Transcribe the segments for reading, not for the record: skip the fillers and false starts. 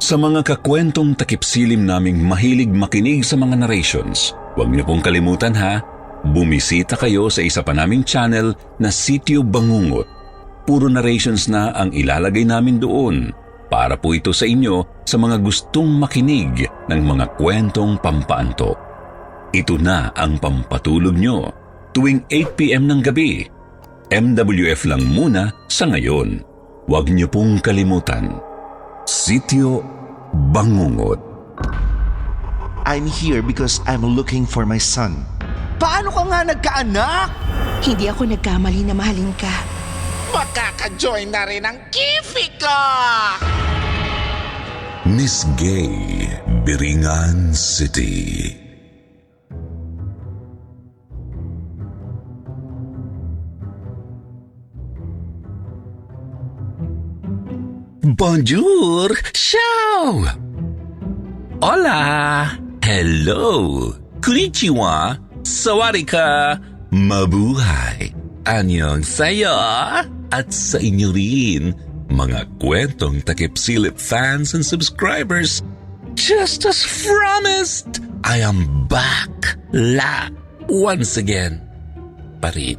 Sa mga kakwentong takipsilim naming mahilig makinig sa mga narrations, huwag niyo pong kalimutan ha, bumisita kayo sa isa pa naming channel na Sityo Bangungot. Puro narrations na ang ilalagay namin doon para po ito sa inyo sa mga gustong makinig ng mga kwentong pampaanto. Ito na ang pampatulog nyo tuwing 8 p.m. ng gabi. MWF lang muna sa ngayon. Huwag niyo pong kalimutan. Sityo Bangungot. I'm here because I'm looking for my son. Paano ka nga nagkaanak? Hindi ako nagkamali na mahalin ka. Makaka-join na rin ang Kifi ko! Miss Gay, Biringan City. Bonjour! Ciao! Hola! Hello! Konnichiwa! Sawadee-ka! Mabuhay! Annyeonghaseyo! At sa inyo rin, mga kwentong takip-silip fans and subscribers, just as promised, I am back! Once again. Parit.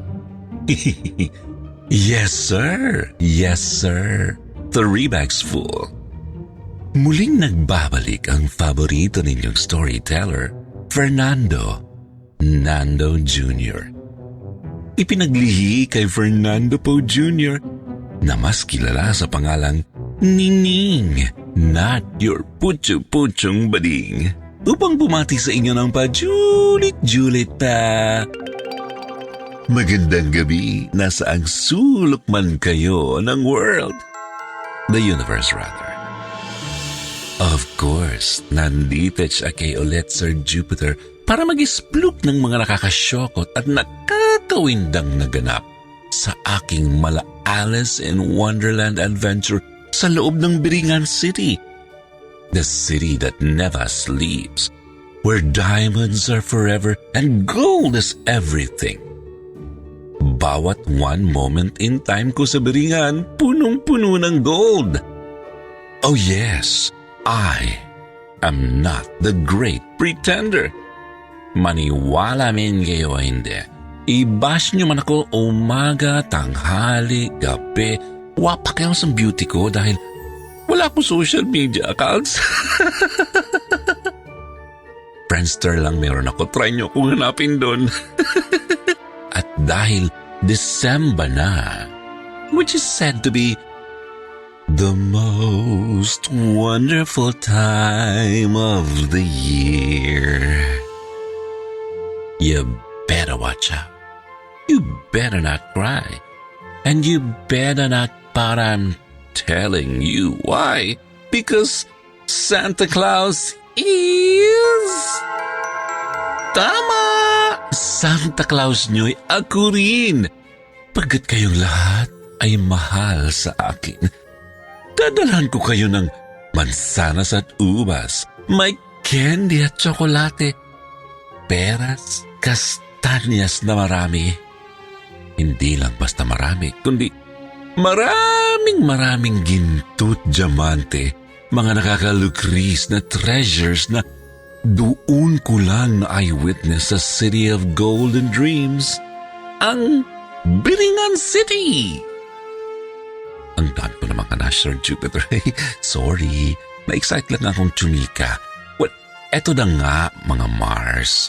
Yes, sir! Yes, sir! 3 bags full. Muling nagbabalik ang paborito ninyong storyteller, Fernando Nando Jr. Ipinaglihi kay Fernando Po Jr. na mas kilala sa pangalang Nining, not your putyo-putyong bading, upang bumati sa inyo ng pajulit-julit na magandang gabi, nasaang sulok man kayo ng world. The universe rather. Of course, nandito siya kay ulit Sir Jupiter para mag-ispluk ng mga nakakasyokot at nakakawindang naganap sa aking mala Alice in Wonderland adventure sa loob ng Biringan City. The city that never sleeps, where diamonds are forever and gold is everything. Bawat one moment in time ko sa Biringan, punong-puno ng gold. Oh yes, I am not the great pretender. Maniwala min kayo o hindi. I-bash nyo man ako umaga, tanghali, gabi. Wapa kayo sa beauty ko dahil wala akong social media accounts. Friendster lang meron ako. Try nyo kung hanapin doon. At dahil December na, which is said to be the most wonderful time of the year, you better watch out. You better not cry. And you better not pout. I'm telling you why. Because Santa Claus is... Tama! Santa Claus nyo'y ako rin. Pagkat kayong lahat ay mahal sa akin, dadalhan ko kayo ng mansanas at ubas, may candy at tsokolate, peras, kastanyas na marami. Hindi lang basta marami, kundi maraming ginto't diamante, mga nakakalukris na treasures na doon ko lang na eyewitness sa City of Gold and Dreams, ang Biringan City. Ang dami ko naman ka na, Sir Jupiter. Sorry, na-excite lang akong chumika. Well, eto na nga, mga Mars.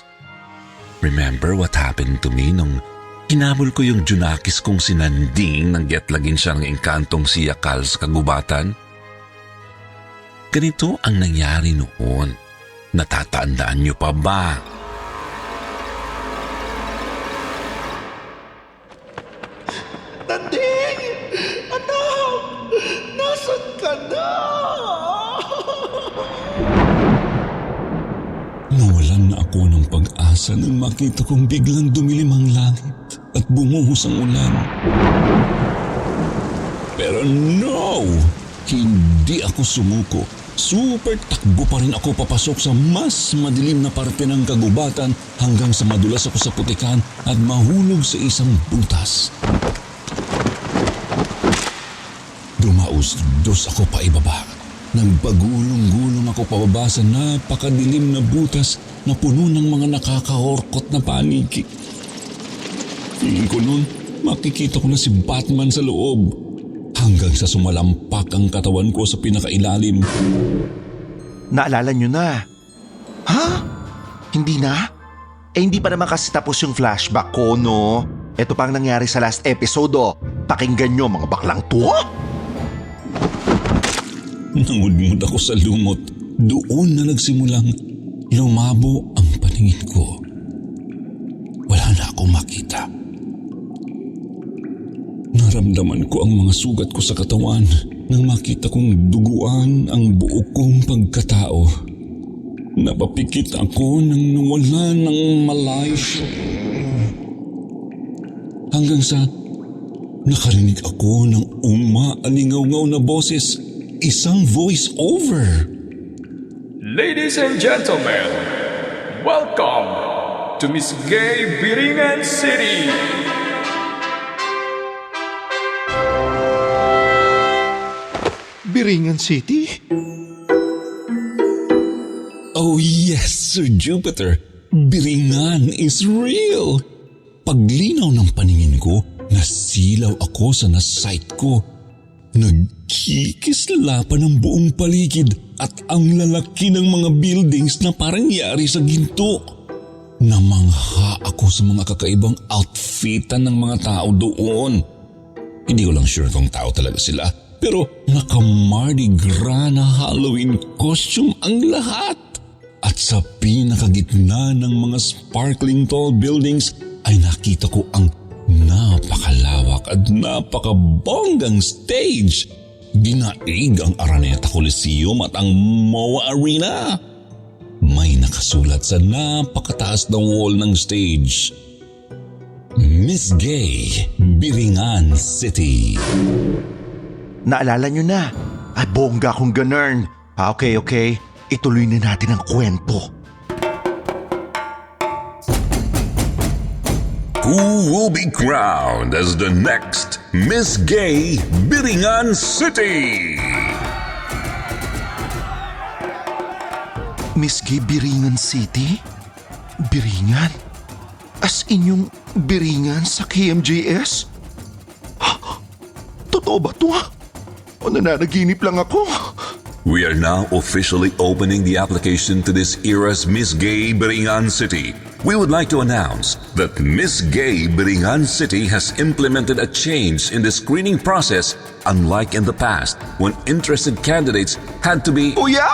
Remember what happened to me nung hinabol ko yung Junakis kong sinanding nang getlagin siya ng engkantong si Yakal sa kagubatan? Ganito ang nangyari noon. Natatandaan niyo pa ba? Tanding! Anak! Nasaan ka na? Nawalan na ako ng pag-asa nang makita kong biglang dumilim ang langit at bumuhos ang ulan. Pero no! Hindi ako sumuko. Super takbo pa rin ako papasok sa mas madilim na parte ng kagubatan hanggang sa madulas ako sa putikan at mahulog sa isang butas. Dumaus-dos ako pa ibaba. Nagpagulong-gulong ako pababa sa napakadilim na butas na puno ng mga nakakahorkot na paniki. Feeling ko nun, makikita ko na si Batman sa loob. Hanggang sa sumalampak ang katawan ko sa pinakailalim. Naalala nyo na. Ha? Hindi na? Hindi pa naman kasi tapos yung flashback ko, no? Ito pa ang nangyari sa last episode, oh. Pakinggan nyo, mga baklang to. Nangudmud ako sa lumot. Doon na nagsimulang lumabo ang paningin ko. Wala na akong makita. Naramdaman ko ang mga sugat ko sa katawan nang makita kong duguan ang buo kong pagkatao. Napapikit ako nang nawala ng malayo. Hanggang sa nakarinig ako ng umaalingaw-ngaw na boses, isang voice over. Ladies and gentlemen, welcome to Miss Gay Biringan City. Biringan City? Oh yes, Sir Jupiter. Biringan is real. Paglinaw ng paningin ko, nasilaw ako sa nasight ko. Nagkikislapan ang buong paligid at ang lalaki ng mga buildings na parang yari sa ginto. Namangha ako sa mga kakaibang outfitan ng mga tao doon. Hindi ko lang sure kung tao talaga sila, pero naka-Mardi Gras na Halloween costume ang lahat. At sa pinakagitna ng mga sparkling tall buildings ay nakita ko ang napakalawak at napakabonggang stage. Dinaig ang Araneta Coliseum at ang MOA Arena. May nakasulat sa napakataas na wall ng stage, Miss Gay, Biringan City. Naalala nyo na? Ay, bongga kong ganern. Okay. Ituloy na natin ang kwento. Who will be crowned as the next Miss Gay, Biringan City? Miss Gay Biringan City? Biringan? As in yung Biringan sa KMJS? Totoo ba to? O nananaginip lang ako? We are now officially opening the application to this era's Miss Gay Biringan City. We would like to announce that Miss Gay Biringan City has implemented a change in the screening process, unlike in the past when interested candidates had to be... Kuya!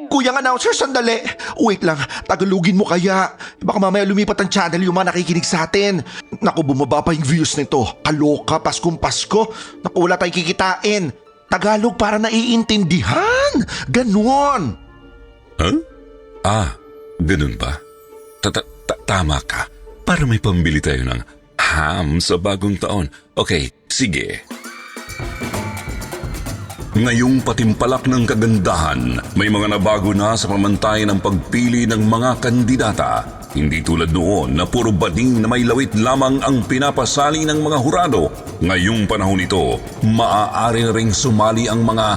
Kuyang announcer, sandali! Wait lang, tagalugin mo kaya. Baka mamaya lumipat ang channel yung mga nakikinig sa atin. Naku, bumaba pa yung views nito. Kaloka, Paskong Pasko. Naku, wala tayong kikitain. Tagalog para naiintindihan. Ganon. Huh? Ganun ba? Tama ka. Para may pambili tayo ng ham sa bagong taon. Okay, sige. Ngayong patimpalak ng kagandahan, may mga nabago na sa pamantayan ng pagpili ng mga kandidata. Hindi tulad noon na puro bading na may lawit lamang ang pinapasali ng mga hurado. Ngayong panahon ito, maaari na ring sumali ang mga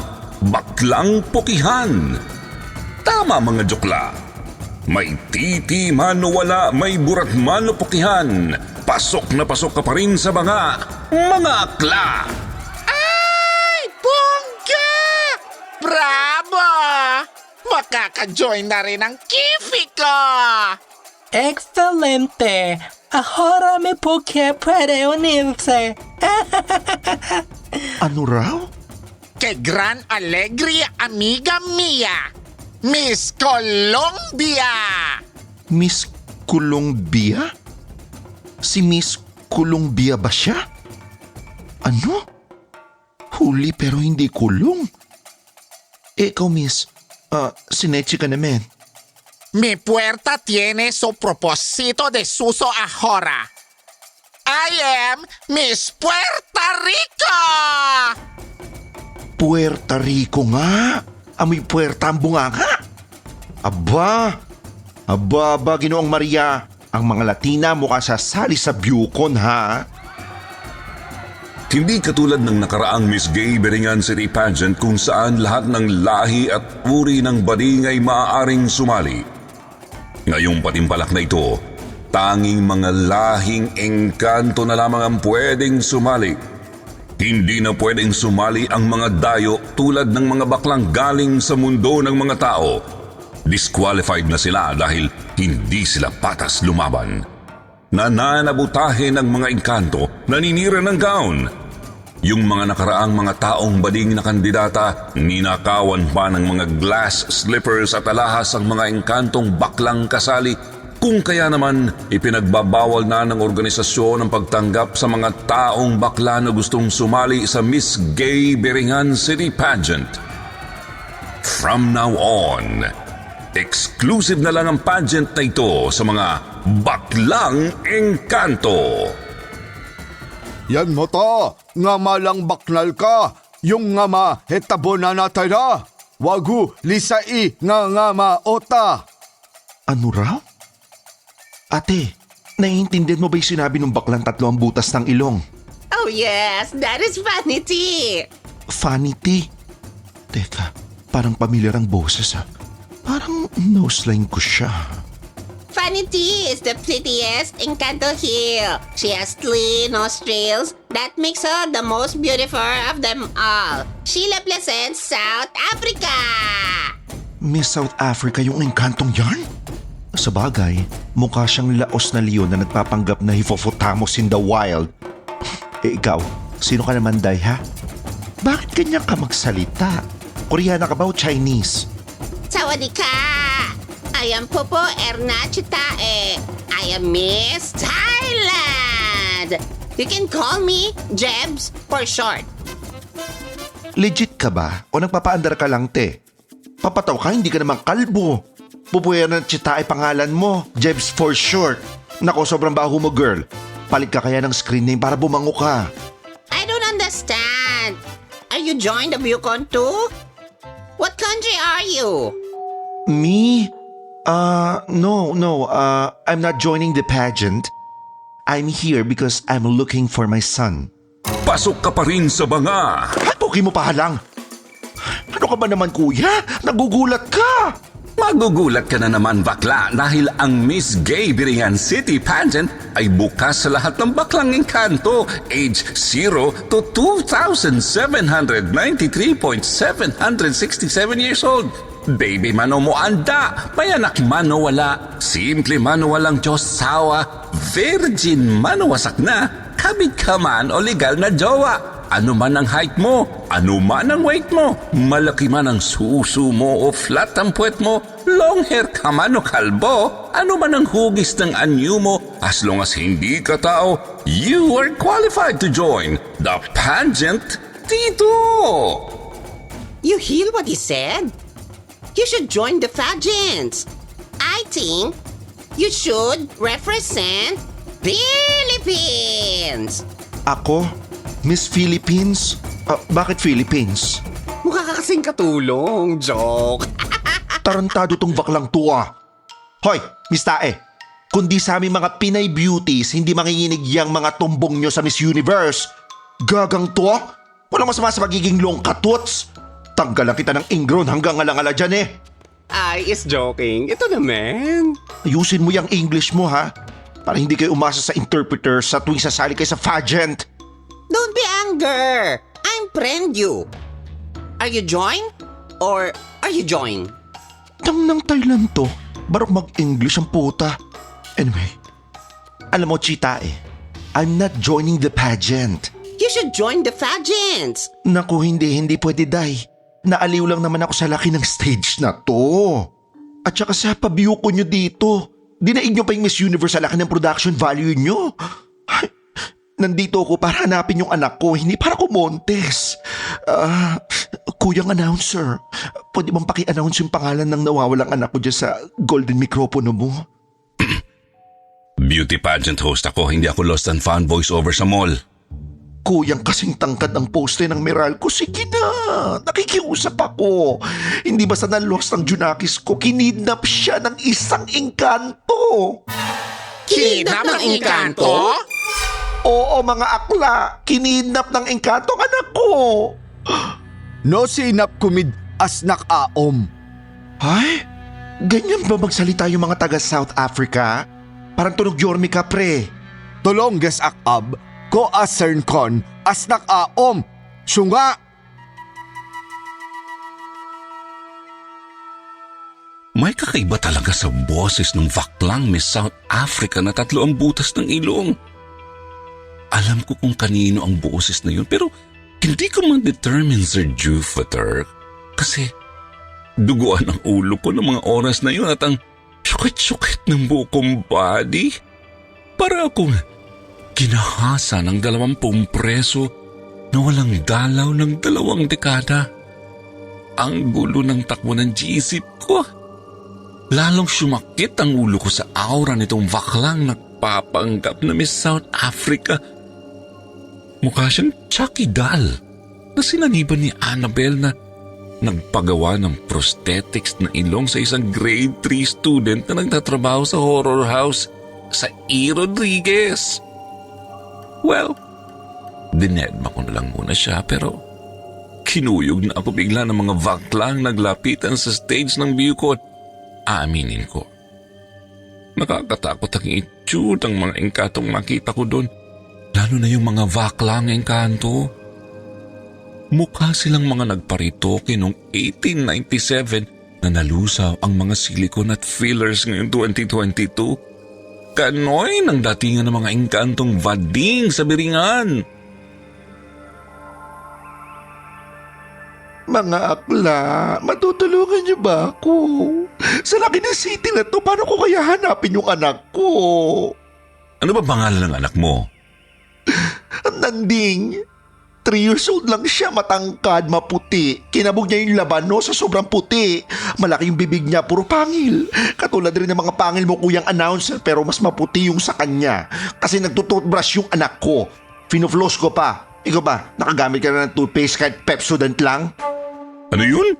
baklang pukihan. Tama mga jokla. May titi man o wala, may burat man o pukihan. Pasok na pasok ka pa rin sa mga akla. Ay, bongga! Bravo! Makaka-join na rin ang kifi ko! Excelente. Ahora me porque puede unirse. Ano raw? Que gran alegría, amiga mía! Miss Colombia! Miss Colombia? Si Miss Colombia ba siya? Ano? Huli pero hindi kulong. Ikaw, Miss, sinechi ka naman. Mi puerta tiene su propósito de suso ahora. I am Miss Puerto Rico! Puerto Rico nga. Amoy puerta ang bunganga. Aba, Ginoong Maria. Ang mga Latina mukha sasali sa Bucon, ha? Hindi katulad ng nakaraang Miss Gay Beringan City Pageant kung saan lahat ng lahi at uri ng bading ay maaaring sumali. Ngayong patimpalak na ito, tanging mga lahing engkanto na lamang ang pwedeng sumali. Hindi na pwedeng sumali ang mga dayo tulad ng mga baklang galing sa mundo ng mga tao. Disqualified na sila dahil hindi sila patas lumaban. Nananabutahe ng mga engkanto, naninira ng gown. Yung mga nakaraang mga taong bading na kandidata, ninakawan pa ng mga glass slippers at alahas ang mga engkantong baklang kasali. Kung kaya naman, ipinagbabawal na ng organisasyon ang pagtanggap sa mga taong bakla na gustong sumali sa Miss Gay Beringan City Pageant. From now on, exclusive na lang ang pageant na ito sa mga baklang engkanto. Yan mo to, nga malang baknal ka, yung nga ma hetabo na natara. Wagu lisai nga ma ota. Ano raw? Ate, naiintindihan mo ba yung sinabi ng baklang tatlo ang butas ng ilong? Oh yes, that is vanity. Vanity? Teka, parang pamilyar ang boses ah. Parang nose-line ko siya. Vanity is the prettiest Encanto here. She has 3 nostrils. That makes her the most beautiful of them all. She represents South Africa. Miss South Africa yung engkantong yan? Sa bagay, mukha siyang laos na leon na nagpapanggap na hippopotamus in the wild. Ikaw, sino ka naman, Day, ha? Bakit ganyan ka magsalita? Koreana ka ba o Chinese? Sawadika! I am Popo Ernachitae. I am Miss Thailand. You can call me Jebs for short. Legit ka ba? O nagpapaandar ka lang, te? Papataw ka, hindi ka naman kalbo. Pupuya ng chita ay pangalan mo. Jebs for short. Nako, sobrang baho mo, girl. Palit ka kaya ng screen name para bumango ka. I don't understand. Are you joined the Bucon too? What country are you? Me? No. I'm not joining the pageant. I'm here because I'm looking for my son. Pasok ka pa rin sa banga. Hatuki mo pa lang. Ano ka ba naman, kuya? Nagugulat ka. Magugulat ka na naman, bakla, dahil ang Miss Gay Beringan City Pageant ay bukas sa lahat ng baklang engkanto, age 0 to 2,793.767 years old. Baby mano mo anda, may anak mano wala, simple mano walang Diyos sawa, virgin mano wasak na, kabit ka man o legal na jowa. Ano man ang height mo, ano man ang weight mo, malaki man ang suso mo o flat ang puwet mo, long hair ka man o kalbo, ano man ang hugis ng anyo mo, as long as hindi ka tao, you are qualified to join the pageant dito. You hear what he said? You should join the pageants. I think you should represent Philippines. Ako? Miss Philippines? Bakit Philippines? Mukha ka kasing katulong, joke. Tarantado tong baklang tuwa. Hoy, Miss Tae, kundi sa aming mga Pinay beauties, hindi manginginig yang mga tumbong nyo sa Miss Universe. Gagang to? Walang masama sa magiging longkatuts. Tanggalan kita ng ingron hanggang alangala dyan eh. I is joking. Ito naman. Ayusin mo yung English mo ha, para hindi kayo umasa sa interpreter sa tuwing sasali kayo sa pageant. Don't be anger. I'm friend you. Are you join? Or are you join? Tang ng Thailand to, barok mag-English ang puta. Anyway, alam mo, Chita I'm not joining the pageant. You should join the pageants. Naku, hindi pwede, Day. Naaliw lang naman ako sa laki ng stage na to. At saka sa pabiyo ko nyo dito, dinaig nyo pa yung Miss Universe sa laki ng production value nyo. Ay, nandito ako para hanapin yung anak ko, hindi para kumontes. Kuyang announcer, pwede bang paki-announce yung pangalan ng nawawalang anak ko dyan sa golden microphone mo? Beauty pageant host ako, hindi ako lost and found voiceover sa mall. Kuyang kasing tangkad ang poste ng Meralco. Sige na, nakikiusap ako. Hindi basta na-lost ang Junakis ko, kinidnap siya ng isang engkanto. Kinidnap ng engkanto? Oo, mga akla. Kinidnap ng engkantong anak ko. No sinap kumid asnak aom. Ay, ganyan ba magsalita yung mga taga South Africa? Parang tunog Yormi ka, pre. Tolongges akab ko asern kon asnak aom. Sunga! May kakaiba talaga sa boses ng vaklang Miss South Africa na 3 ang butas ng ilong. Alam ko kung kanino ang boses na yun pero hindi ko man-determine, Sir Jupiter. Kasi duguan ang ulo ko ng mga oras na yun at ang syukit-syukit ng buong body. Para akong kinahasa ng 20 preso na walang dalaw ng 2 dekada. Ang gulo ng takbo ng G-isip ko. Lalong sumakit ang ulo ko sa aura nitong vaklang nagpapanggap na Miss South Africa. Mukha siyang Chucky doll na sinaniban ni Annabelle na nagpagawa ng prosthetics na ilong sa isang grade 3 student na nagtatrabaho sa horror house sa E. Rodriguez. Well, dinedma ko na lang muna siya pero kinuyog na ako bigla ng mga vaklang naglapitan sa stage ng view ko. Aaminin ko. Nakakatakot ang itsura ng mga engkantong makita ko doon. Lalo na yung mga vaklang engkanto. Mukha silang mga nagparitoke noong 1897 na nalusaw ang mga silicone at fillers ngayong 2022. Kanoy ng datingan ng mga engkantong vading sa Biringan. Mga akla, matutulungan niyo ba ako? Sa laki ng city na to, paano ko kaya hanapin yung anak ko? Ano ba pangalan ng anak mo? Nanding. 3 years old lang siya, matangkad, maputi. Kinabog niya yung labano sa sobrang puti. Malaki yung bibig niya, puro pangil. Katulad rin ng mga pangil mo, kuyang announcer, pero mas maputi yung sa kanya. Kasi nagtututbrush yung anak ko. Finofloss ko pa. Ikaw ba, nakagamit ka na ng toothpaste kahit Pepsodent lang? Ano yun?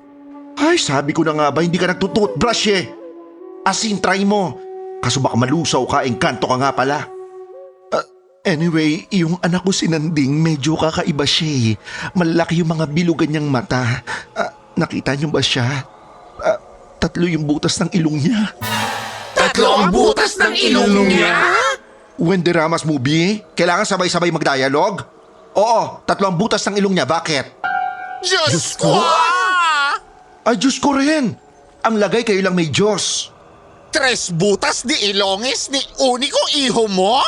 Ay, sabi ko na nga ba, hindi ka nagtututbrush eh. Asin, try mo. Kaso baka malusaw ka, engkanto ka nga pala. Anyway, yung anak ko si Nanding, medyo kakaiba siya eh. Malaki yung mga bilugan niyang mata. Nakita niyo ba siya? 3 yung butas ng ilong niya. 3 ang butas ng ilong niya? When the Ramas movie, kailangan sabay-sabay magdialog? Oo, 3 ang butas ng ilong niya. Bakit? Diyos ko! Ay, Diyos ko rin. Ang lagay kayo lang may Diyos. 3 butas di ilongis ni uniko iho mo?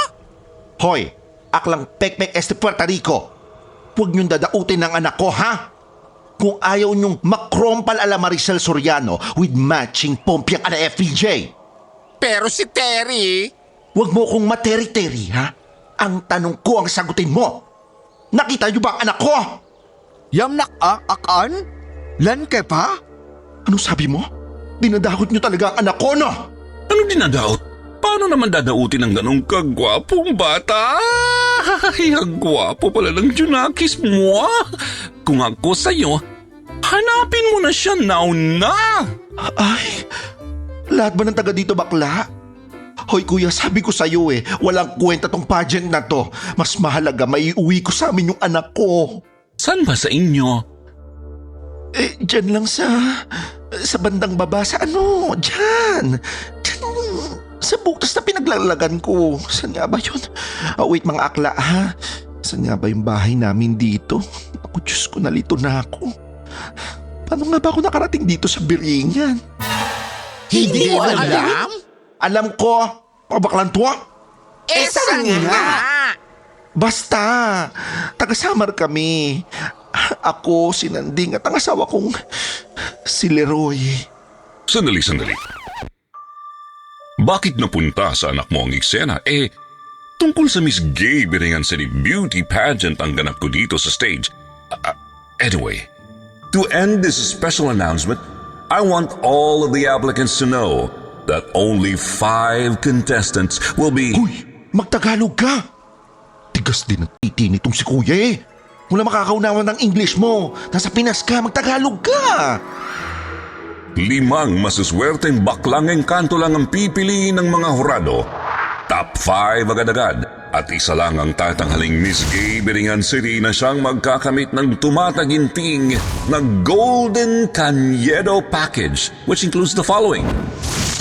Hoy, aklang pekpek este Puerto Rico. Huwag niyong dadautin ng anak ko, ha? Kung ayaw niyong makrompal ala Maricel Soriano with matching pompiang ala FPJ. Pero si Terry, Huwag mo kong materi-teri, ha? Ang tanong ko ang sagutin mo. Nakita niyo ba ang anak ko? Yam nak-akan? Lan ke pa? Ano sabi mo? Dinadakot niyo talaga ang anak ko, no? Ano dinadaot? Paano naman dadautin ng ganong kagwapong bata? Ay, ang gwapo pala ng Junakis mo. Kung ako sa'yo, hanapin mo na siya now na. Ay, lahat ba ng taga dito bakla? Hoy kuya, sabi ko sa'yo eh, walang kwenta tong pageant na to. Mas mahalaga maiuwi ko sa amin yung anak ko. Saan ba sa inyo? Dyan lang sa bandang baba, sa ano, dyan. Sa butas na pinaglalagan ko. Saan nga ba yun? Wait mga akla ha. Saan nga ba yung bahay namin dito? Ako, Diyos ko, nalito na ako. Paano nga ba ako nakarating dito sa Biringan? hindi mo alam? Alam ko, baklang tuwa. Saan nga? Basta, taga-Samar kami. Ako, si Nanding at ang asawa kong si Leroy. Sandali. Bakit napunta sa anak mo ang eksena? Tungkol sa Miss Gay Biringan City Beauty Pageant ang ganap ko dito sa stage. Anyway, to end this special announcement, I want all of the applicants to know that only 5 contestants will be... Uy, magtagalog ka! Tigas din ang titi nitong si Kuya eh. Wala makakaunawan ng English mo. Nasa Pinas ka, magtagalog ka! 5 masuswerteng baklang engkanto lang ang pipiliin ng mga hurado. Top 5 agad-agad At isa lang ang tatanghaling Miss Gay Biringan City na siyang magkakamit ng tumataginting na Golden Cañedo Package, which includes the following: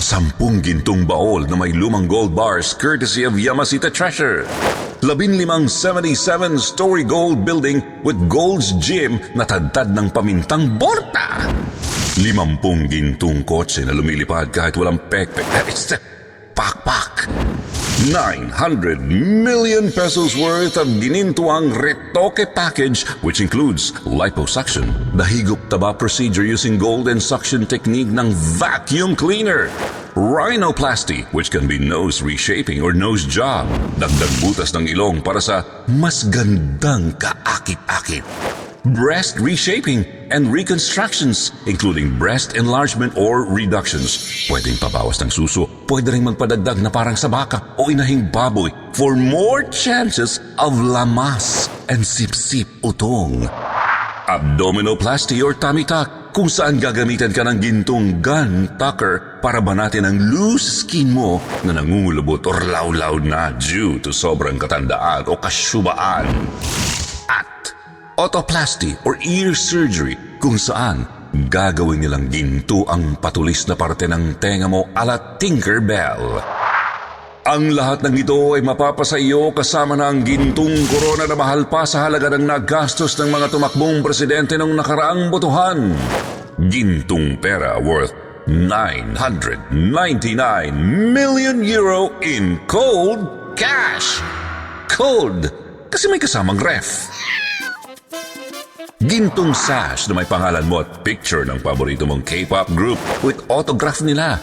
10 gintong baol na may lumang gold bars courtesy of Yamasita Treasure, 15 77-story gold building with Gold's Gym na tadtad ng pamintang borta, 50 gintong kotse na lumilipad kahit walang pakpak, 900 million pesos worth of ginintuang retoke package, which includes liposuction, the higop taba procedure using gold and suction technique ng vacuum cleaner, rhinoplasty, which can be nose reshaping or nose job, dagdag butas ng ilong para sa mas gandang kaakit-akit, breast reshaping and reconstructions, including breast enlargement or reductions. Pwedeng pabawas ng suso, pwede rin magpadagdag na parang sa baka o inahing baboy for more chances of lamas and sip-sip utong. Abdominoplasty or tummy tuck, kung saan gagamitan ka ng gintong gun tucker para banatin ang loose skin mo na nangungulubot or lawlaw na due to sobrang katandaan o kasyubaan. At otoplasty or ear surgery, kung saan gagawin nilang ginto ang patulis na parte ng tenga mo ala Tinkerbell. Ang lahat ng ito ay mapapasa iyo kasama na ang gintong korona na mahal pa sa halaga ng nagastos ng mga tumakbong presidente ng nakaraang botohan. Gintong pera worth 999 million euro in cold cash. Cold kasi may kasamang ref. Gintong sash na may pangalan mo at picture ng paborito mong K-pop group with autograph nila.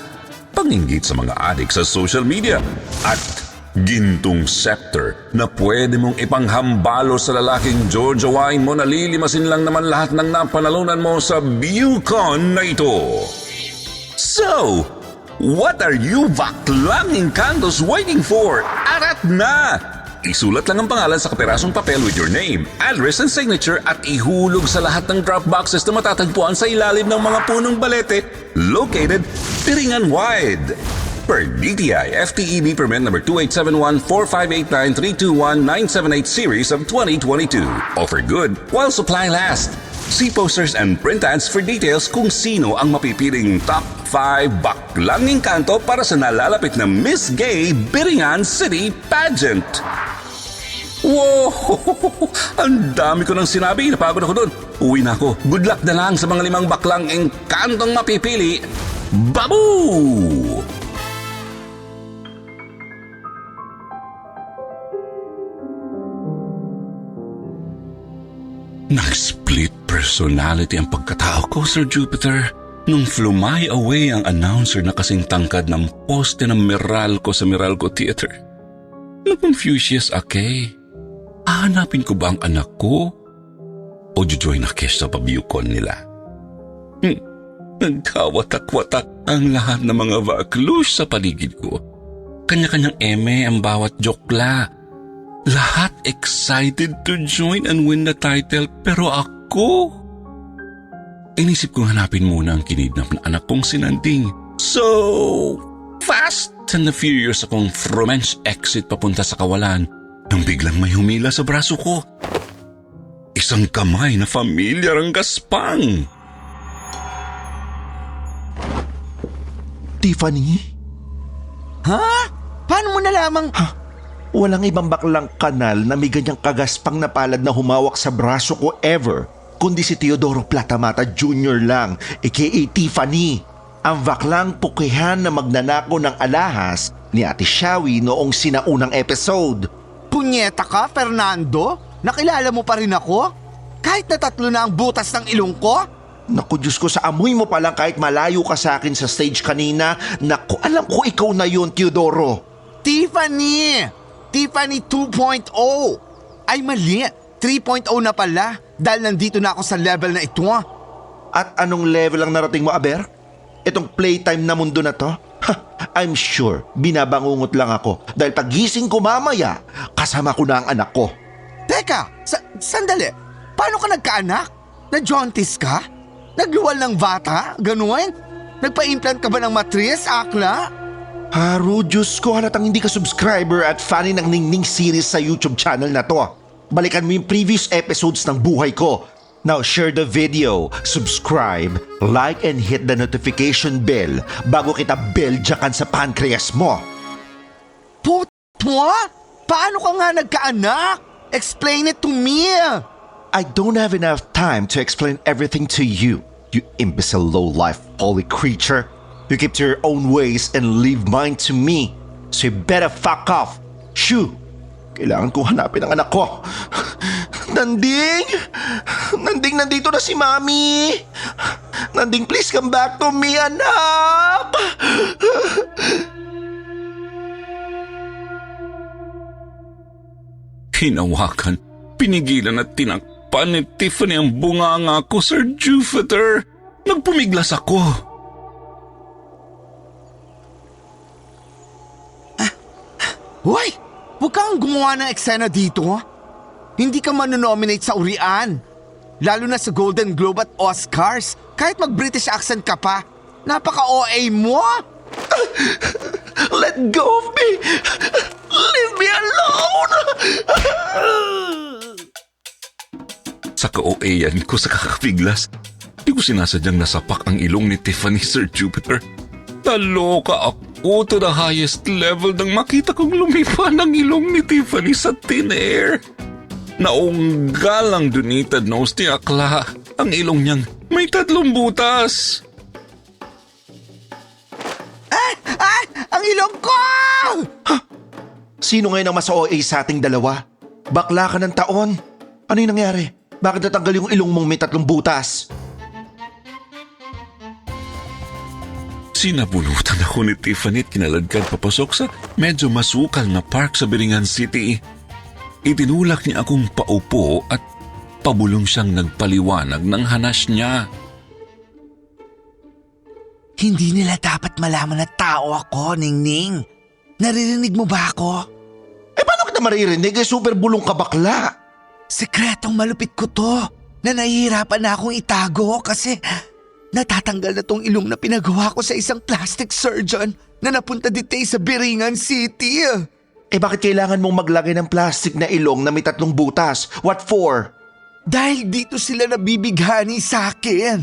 Panginggit sa mga adik sa social media. At gintong scepter na pwede mong ipanghambalo sa lalaking Georgia mo na lilimasin lang naman lahat ng napanalunan mo sa BuCon na ito. So, what are you baklanging kantos waiting for? Arat na! Isulat lang ang pangalan sa kapirasong papel with your name, address and signature at ihulog sa lahat ng drop boxes na matatagpuan sa ilalim ng mga punong balete located Biringan wide. Per DTI FTEB permit number 2871-4589-321-978 series of 2022. Offer good while supply lasts. See posters and print ads for details kung sino ang mapipiling top 5 baklanging kanto para sa nalalapit na Miss Gay Biringan City Pageant. Wow! Ang dami ko nang sinabi, napagod ako doon. Uwi na ako. Good luck na lang sa mga 5 baklang engkantong mapipili. Babu! Nag-split personality ang pagkatao ko, Sir Jupiter. Nung fly away ang announcer na kasing tangkad ng poste ng Meralco sa Meralco Theater. Na-confuse Akay. Hahanapin ko ba ang anak ko? O jujoy na Kesh sa pabyukon nila? Nagkawatak-watak ang lahat ng mga vaklush sa paligid ko. Kanya-kanyang eme ang bawat jokla. Lahat excited to join and win the title, pero ako? Inisip kong hanapin muna ang kinidnap na anak kong si Nanding. So, fast and the furious akong Fromench exit papunta sa kawalan nang biglang may humila sa braso ko. Isang kamay na familiar ang gaspang. Tiffany? Ha? Paano mo nalamang... Walang ibang baklang kanal na may ganyang kagaspang na palad na humawak sa braso ko ever, kundi si Teodoro Platamata Jr. lang, aka Tiffany. Ang baklang pukihan na magnanako ng alahas ni Ate Shawi noong sinaunang episode. Punyeta ka, Fernando? Nakilala mo pa rin ako? Kahit na 3 na ang butas ng ilong ko? Naku Diyos ko, sa amoy mo palang kahit malayo ka sa akin sa stage kanina, naku alam ko ikaw na yun, Teodoro. Tiffany! Tiffany 2.0! Ay mali, 3.0 na pala dahil nandito na ako sa level na ito. At anong level ang narating mo, Aber? Itong playtime na mundo na to? I'm sure binabangungot lang ako dahil pagising ko mamaya, kasama ko na ang anak ko. Teka, sandali. Paano ka nagkaanak? Na-jaundice ka? Nagluwal ng bata? Ganon? Nagpa-implant ka ba ng matris, akla? Haru, Diyos ko, halatang hindi ka subscriber at fan ng Ningning series sa YouTube channel na to. Balikan mo yung previous episodes ng buhay ko. Now share the video, subscribe, like and hit the notification bell bago kita beljakan sa pancreas mo. Putwa? Paano ka nga nagkaanak? Explain it to me! I don't have enough time to explain everything to you, you imbecile low-life holy creature. You keep to your own ways and leave mine to me. So you better fuck off. Shoo! Kailangan kong hanapin ang anak ko. Nanding! Nanding, nandito na si Mami! Nanding, please come back to me, anak! Hinawakan, pinigilan at tinakpan ni Tiffany ang bunganga ko, Sir Jupiter. Nagpumiglas ako. Hoy! Huwag kang gumawa ng eksena dito. Hindi ka manonominate sa urian. Lalo na sa Golden Globe at Oscars. Kahit mag-British accent ka pa. Napaka-OA mo! Let go of me! Leave me alone! Sa ka-OA-yan ko sa kakapiglas, di ko sinasadyang nasapak ang ilong ni Tiffany, Sir Jupiter. Naloka ako to the highest level nang makita kong lumipa ng ilong ni Tiffany sa thin air. Naunggal ang donated nose ni Akla. Ang ilong niyang may 3 butas. Ang ilong ko! Sino ngayon ang mas OA sa ating dalawa? Bakla ka ng taon. Ano yung nangyari? Bakit natanggal yung ilong mong may 3 butas? Sinabulutan ako ni Tiffany at kinaladkad papasok sa medyo masukal na park sa Biringan City. Itinulak niya akong paupo at pabulong siyang nagpaliwanag ng hanas niya. Hindi nila dapat malaman na tao ako, Ningning. Naririnig mo ba ako? Eh paano kita maririnig? Eh super bulong ka bakla. Sekretong malupit ko to na nahihirapan na akong itago kasi natatanggal na tong ilong na pinagawa ko sa isang plastic surgeon na napunta dito sa Biringan City. Eh bakit kailangan mong maglagay ng plastic na ilong na may 3 butas? What for? Dahil dito sila nabibighani sa akin.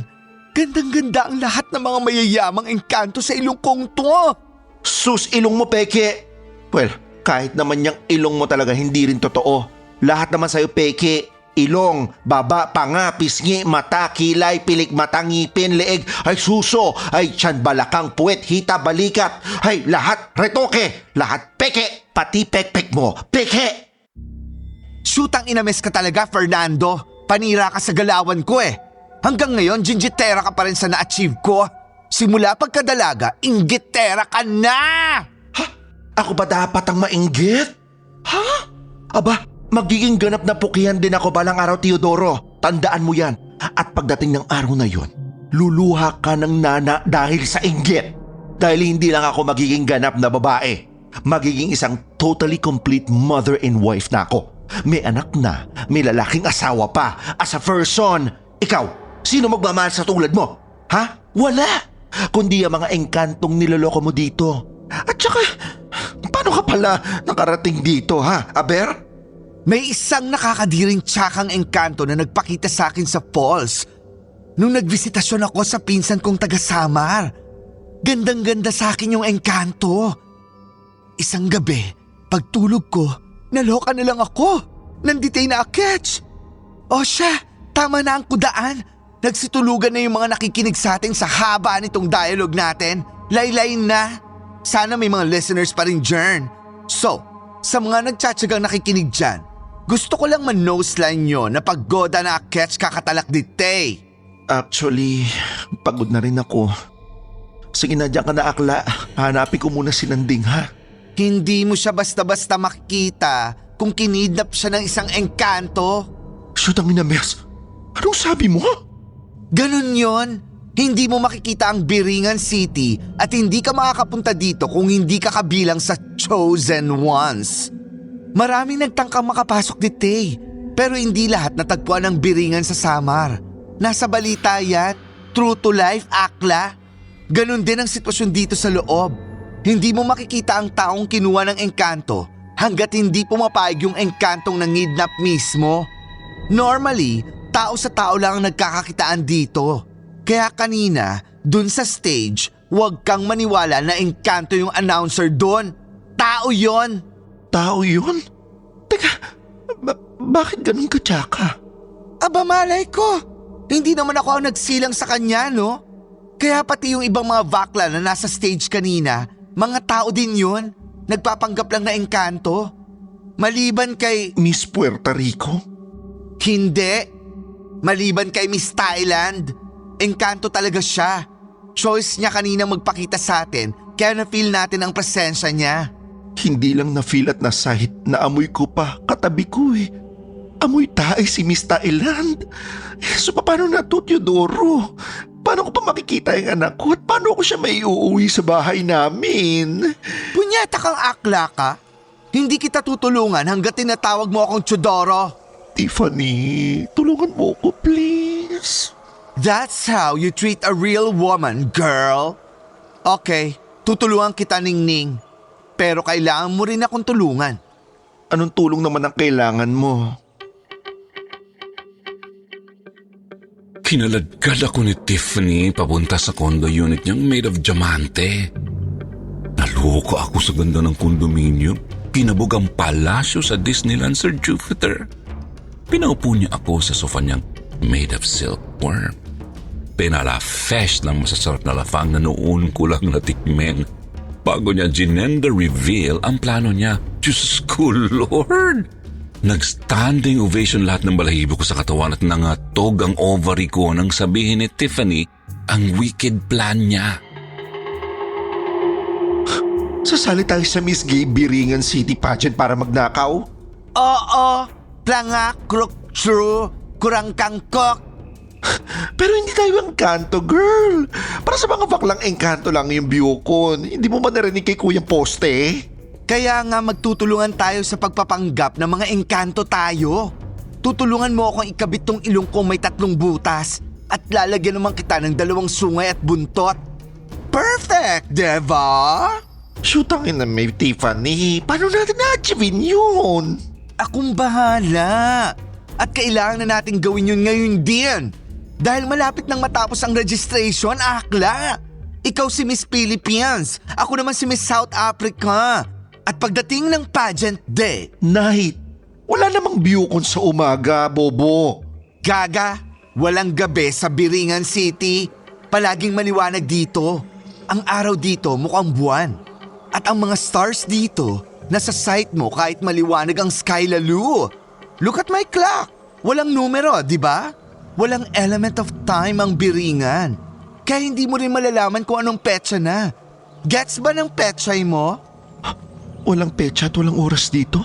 Gandang-ganda ang lahat ng mga mayayamang engkanto sa ilong kong to. Sus, ilong mo, peke. Well, kahit naman yung ilong mo talaga hindi rin totoo. Lahat naman sa'yo peke. Ilong, baba, panga, pisngi, mata, kilay, pilik mata, ngipin, leeg, ay suso, ay tiyan, balakang, puwet, hita, balikat, ay lahat retoke, lahat peke, pati pekpek mo, peke! Shootang inames ka talaga, Fernando. Panira ka sa galawan ko eh. Hanggang ngayon, ginjitera ka pa rin sa na-achieve ko. Simula pagkadalaga, inggitera ka na! Ha? Ako ba dapat ang mainggit? Ha? Aba, magiging ganap na pukihan din ako balang araw, Teodoro. Tandaan mo yan. At pagdating ng araw na yon, luluha ka ng nana dahil sa inggit. Dahil hindi lang ako magiging ganap na babae. Magiging isang totally complete mother and wife na ako. May anak na, may lalaking asawa pa. As a person, ikaw, sino magmamahal sa tulad mo? Ha? Wala! Kundi ang mga engkantong niloloko mo dito. At saka, paano ka pala nakarating dito, ha? Aber? May isang nakakadiring tsakang engkanto na nagpakita sa akin sa falls. Nung nagbisitasyon ako sa pinsan kong taga-Samar. Gandang-ganda sa akin yung engkanto. Isang gabi, pagtulog ko, naloka na lang ako. Nanditain na aketch. O siya, tama na ang kudaan. Nagsitulugan na yung mga nakikinig sa atin sa haba nitong dialogue natin. Laylayin na. Sana may mga listeners pa rin dyan. So, sa mga nagtsatsagang nakikinig dyan, gusto ko lang man-noseline nyo na paggoda na aketch kakatalak dite. Actually, pagod na rin ako. Sige na, dyan ka na, Akla. Hanapin ko muna si Nanding, ha? Hindi mo siya basta-basta makikita kung kinidnap siya ng isang engkanto. Shoot ang inames. Anong sabi mo? Ganun yon. Hindi mo makikita ang Biringan City at hindi ka makakapunta dito kung hindi ka kabilang sa chosen ones. Maraming nagtangkang makapasok dito pero hindi lahat natagpuan ng Biringan sa Samar. Nasa balita yan, true to life, Akla. Ganun din ang sitwasyon dito sa loob. Hindi mo makikita ang taong kinuha ng engkanto hanggat hindi pumapayag yung engkantong nangidnap mismo. Normally, tao sa tao lang ang nagkakakitaan dito. Kaya kanina, dun sa stage, huwag kang maniwala na engkanto yung announcer dun. Tao yon. Tao yun? Teka, bakit ganun ka, Chaka? Aba malay ko, hindi naman ako ang nagsilang sa kanya, no? Kaya pati yung ibang mga bakla na nasa stage kanina, mga tao din yun. Nagpapanggap lang na engkanto. Maliban kay... Miss Puerto Rico? Hindi. Maliban kay Miss Thailand. Engkanto talaga siya. Choice niya kanina magpakita sa atin, kaya na-feel natin ang presensya niya. Hindi lang na-feel at na-sight, naamoy ko pa, katabi ko eh. Amoy tae si Miss Thailand. So paano na to, Teodoro? Paano ko pa makikita yung anak ko at paano ko siya may uuwi sa bahay namin? Punyeta kang akla ka. Hindi kita tutulungan hanggat tinatawag mo akong Teodoro. Tiffany, tulungan mo ko please. That's how you treat a real woman, girl. Okay, tutulungan kita, Ningning. Pero kailangan mo rin akong tulungan. Anong tulong naman ang kailangan mo? Kinaladkad ako ni Tiffany papunta sa condo unit niyang made of diamante. Naloko ako sa ganda ng kondominium. Pinabog ang palasyo sa Disneyland Sir Jupiter. Pinaupo niya ako sa sofa niyang made of silkworm. Pinala-fesh ng masasarap na lafang na noon ko lang natikmen. Bago niya gender reveal ang plano niya. Diyos ko, Lord! Nag-standing ovation lahat ng balahibo ko sa katawan at nangatog ang ovary ko nang sabihin ni Tiffany ang wicked plan niya. Sasali tayo sa Miss Gay Biringan City pageant para magnakaw? Oo, planga, kruk, true, kurang kangkok. Pero hindi tayo engkanto, girl. Para sa mga baklang engkanto lang yung biyokon. Hindi mo ba narinig kay Kuyang Poste? Kaya nga magtutulungan tayo sa pagpapanggap ng mga engkanto tayo. Tutulungan mo akong ikabit tong ilong kong may 3 butas at lalagyan naman kita ng 2 sungay at buntot. Perfect, diba? Shoot ang ina may Tiffany. Paano natin na-achieve yun? Akong bahala. At kailangan na natin gawin yun ngayon din. Dahil malapit nang matapos ang registration, akla. Ikaw si Miss Philippines. Ako naman si Miss South Africa. At pagdating ng pageant day, Night. Wala namang biyokon sa umaga, Bobo. gaga, walang gabi sa Biringan City. Palaging maliwanag dito. Ang araw dito mukhang buwan. At ang mga stars dito, nasa sight mo kahit maliwanag ang sky lalo. Look at my clock. Walang numero, di ba? Walang element of time ang Biringan. Kaya hindi mo rin malalaman kung anong petsa na. Gets ba ng petsay mo? Walang petsa at walang oras dito?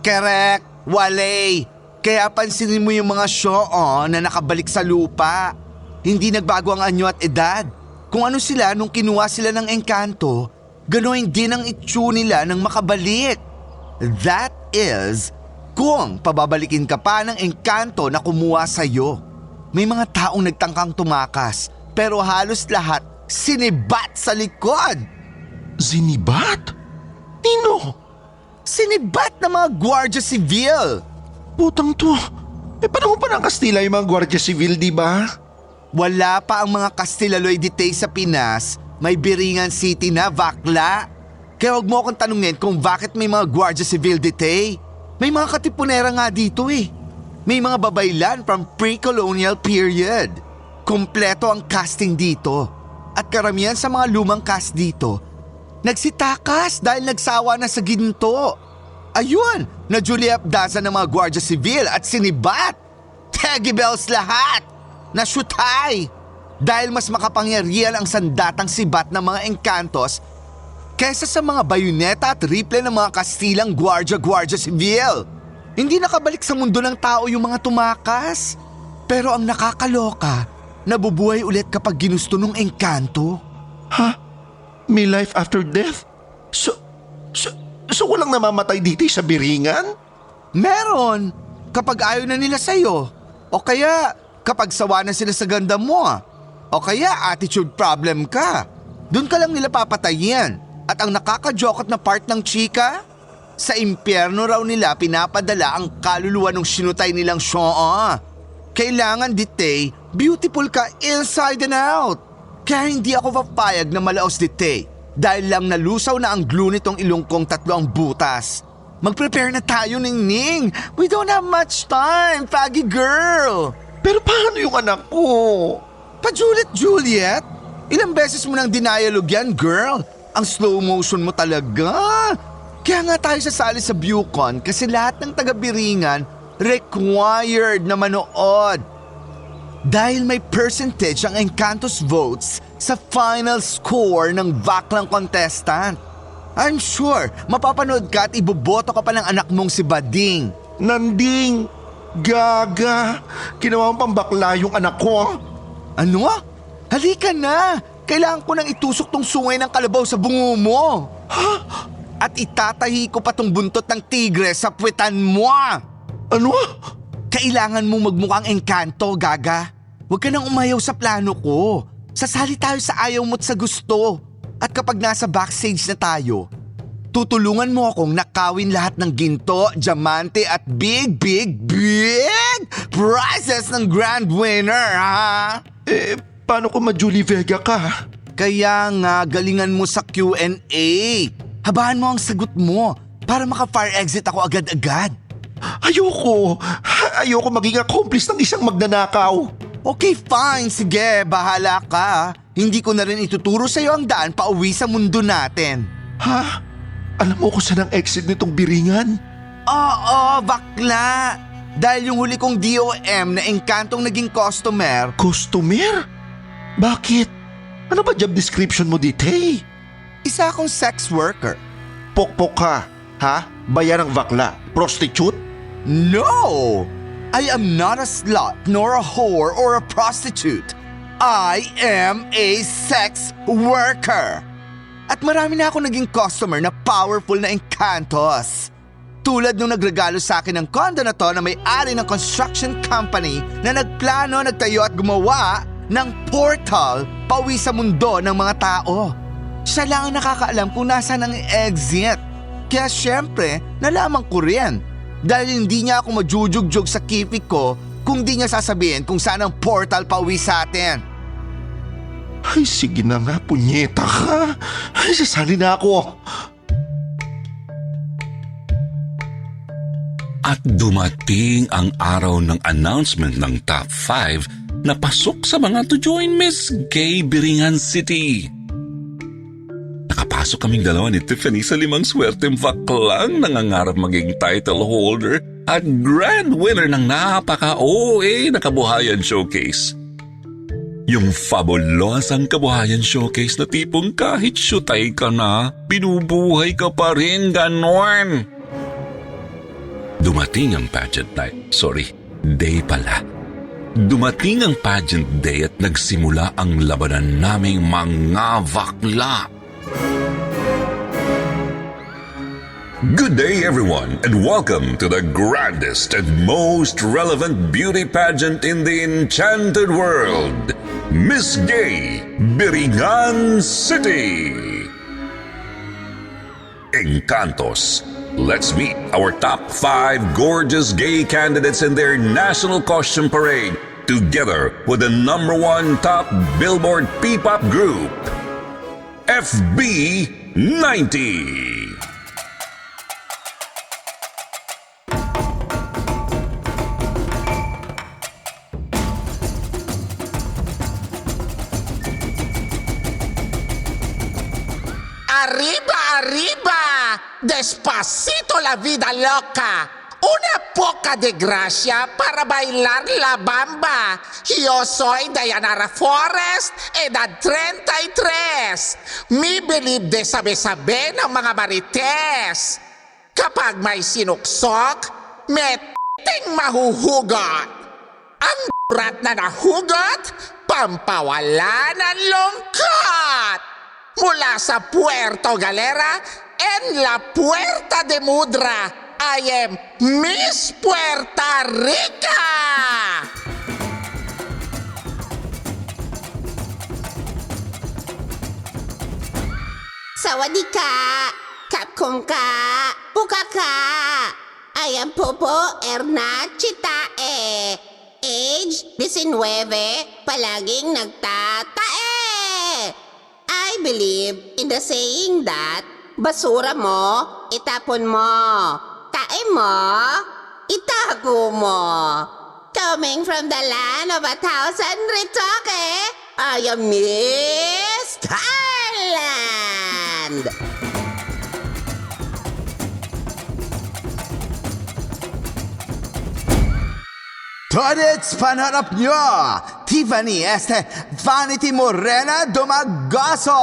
Correct, wale. Kaya pansinin mo yung mga show na nakabalik sa lupa. Hindi nagbago ang anyo at edad. Kung ano sila nung kinuha sila ng engkanto, ganoon din ang itsu nila nang makabalik. That is, kung pababalikin ka pa ng engkanto na kumuha sa'yo. May mga taong nagtangkang tumakas, pero halos lahat sinibat sa likod. Zinibat? Nino? Sinibat ng mga Guardia Civil. Putang to. Paano pa ng Kastila yung mga Guardia Civil, di ba? Wala pa ang mga Kastilaloy Ditay sa Pinas, may Biringan City na, bakla. Kaya huwag mo akong tanungin kung bakit may mga Guardia Civil Ditay. May mga katipunera nga dito eh. May mga babaylan from pre-colonial period. Kompleto ang casting dito. At karamihan sa mga lumang cast dito, nagsitakas dahil nagsawa na sa ginto. Ayun, na Julia Abdaza ng mga Guardia Civil at sinibat. Taggy bells lahat. Nasyutay. Dahil mas makapangyarihan ang sandatang sibat ng mga engkantos kaysa sa mga bayoneta at rifle ng mga Kastilang Guardia Civil. Hindi nakabalik sa mundo ng tao yung mga tumakas. Pero ang nakakaloka, nabubuhay ulit kapag ginusto ng engkanto. Ha? May life after death? So walang namamatay dito sa Biringan? Meron, kapag ayaw na nila sa'yo. O kaya, kapag sawa na sila sa ganda mo. O kaya, attitude problem ka. Doon ka lang nila papatayin. At ang nakakajokot na part ng chika, sa impyerno raw nila pinapadala ang kaluluwa ng sinutay nilang Sean. Kailangan Ditay, beautiful ka inside and out. Kaya hindi ako papayag na malaos Ditay dahil lang nalusaw na ang glue nitong ilong kong 3 ang butas. Mag-prepare na tayo, Ningning. We don't have much time, Faggy girl. Pero paano yung anak ko? Pa-Juliet? Ilang beses mo nang dinayalog yan, girl? Ang slow motion mo talaga. Kaya nga tayo sasali sa Bucon kasi lahat ng taga-Biringan required na manood. Dahil may percentage ang Encanto's votes sa final score ng baklang contestant. I'm sure mapapanood ka at iboboto ka pa ng anak mong si Bading. Nanding, gaga, ginawa mo pang bakla yung anak ko. Ano? Halika na! Kailangan ko nang itusok tong sungay ng kalabaw sa bungo mo. At itatahi ko pa tong buntot ng tigre sa puwetan mo. Ano? Kailangan mo magmukhang engkanto, Gaga. Huwag ka nang umayaw sa plano ko. Sasali tayo sa ayaw mo't sa gusto. At kapag nasa backstage na tayo, tutulungan mo akong nakawin lahat ng ginto, diamante at big prizes ng grand winner, ha? Paano kung ma-Julie Vega ka? Kaya nga, galingan mo sa Q&A. Habaan mo ang sagot mo para maka-fire exit ako agad-agad. Ayoko maging accomplice ng isang magnanakaw. Okay, fine. Sige, bahala ka. Hindi ko na rin ituturo sa'yo ang daan pauwi sa mundo natin. Ha? Alam mo kung saan ang exit nitong Biringan? Oo, bakla. Dahil yung huli kong DOM na engkantong naging customer. Customer? Bakit? Ano ba job description mo dito, hey? Isa akong sex worker. Pokpok ka, ha? Bayan ng bakla. Prostitute? No! I am not a slut, nor a whore, or a prostitute. I am a sex worker. At marami na ako naging customer na powerful na engkantos. Tulad nung nagregalo sa akin ng condo na to na may-ari ng construction company na nagplano, nagtayo at gumawa ng portal pauwi sa mundo ng mga tao. Siya lang ang nakakaalam kung nasaan ang exit. Kaya syempre, nalaman ko rin. Dahil hindi niya ako majujugjog sa kipik ko kung di niya sasabihin kung saan ang portal pauwi sa atin. Ay, sige na nga, punyeta ka. Ay, sasali na ako. At dumating ang araw ng announcement ng top 5 na pasok sa mga to join Miss Gay Biringan City. Nakapasok kaming dalawa ni Tiffany sa 5 swerteng baklang nangangarap maging title holder at grand winner ng napaka-OA na Kabuhayan Showcase. Yung fabulosang Kabuhayan Showcase na tipong kahit syutay ka na, binubuhay ka pa rin, ganon. Dumating ang pageant night. Day pala. Dumating ang pageant day at nagsimula ang labanan naming mga bakla. Good day everyone and welcome to the grandest and most relevant beauty pageant in the enchanted world, Miss Gay Biringan City. Encantos. Let's meet our top 5 gorgeous gay candidates in their national costume parade together with the #1 top Billboard P-pop group, FB90. Arriba! Despacito la vida loca! Una poca de gracia para bailar la bamba. Yo soy Dayanara Forrest, edad 33. Mi believe de sabi-sabi ng mga marites. Kapag may sinuksok, may ting mahuhugot. Ang rat na nahugot, pampawala ng lungkot. Mula sa Puerto Galera en la Puerta de Mudra, I am Miss Puerto Rica! Sawadika, Kapkum ka, Puka ka. I am Popo Ernachitae. Age 19, palaging nagtatae. I believe in the saying that basura mo, itapon mo. Tae mo, itago mo. Coming from the land of 1,000 retoke, I am Miss Thailand. Todits panharap nyo, Tiffany Vanity Morena Domagoso.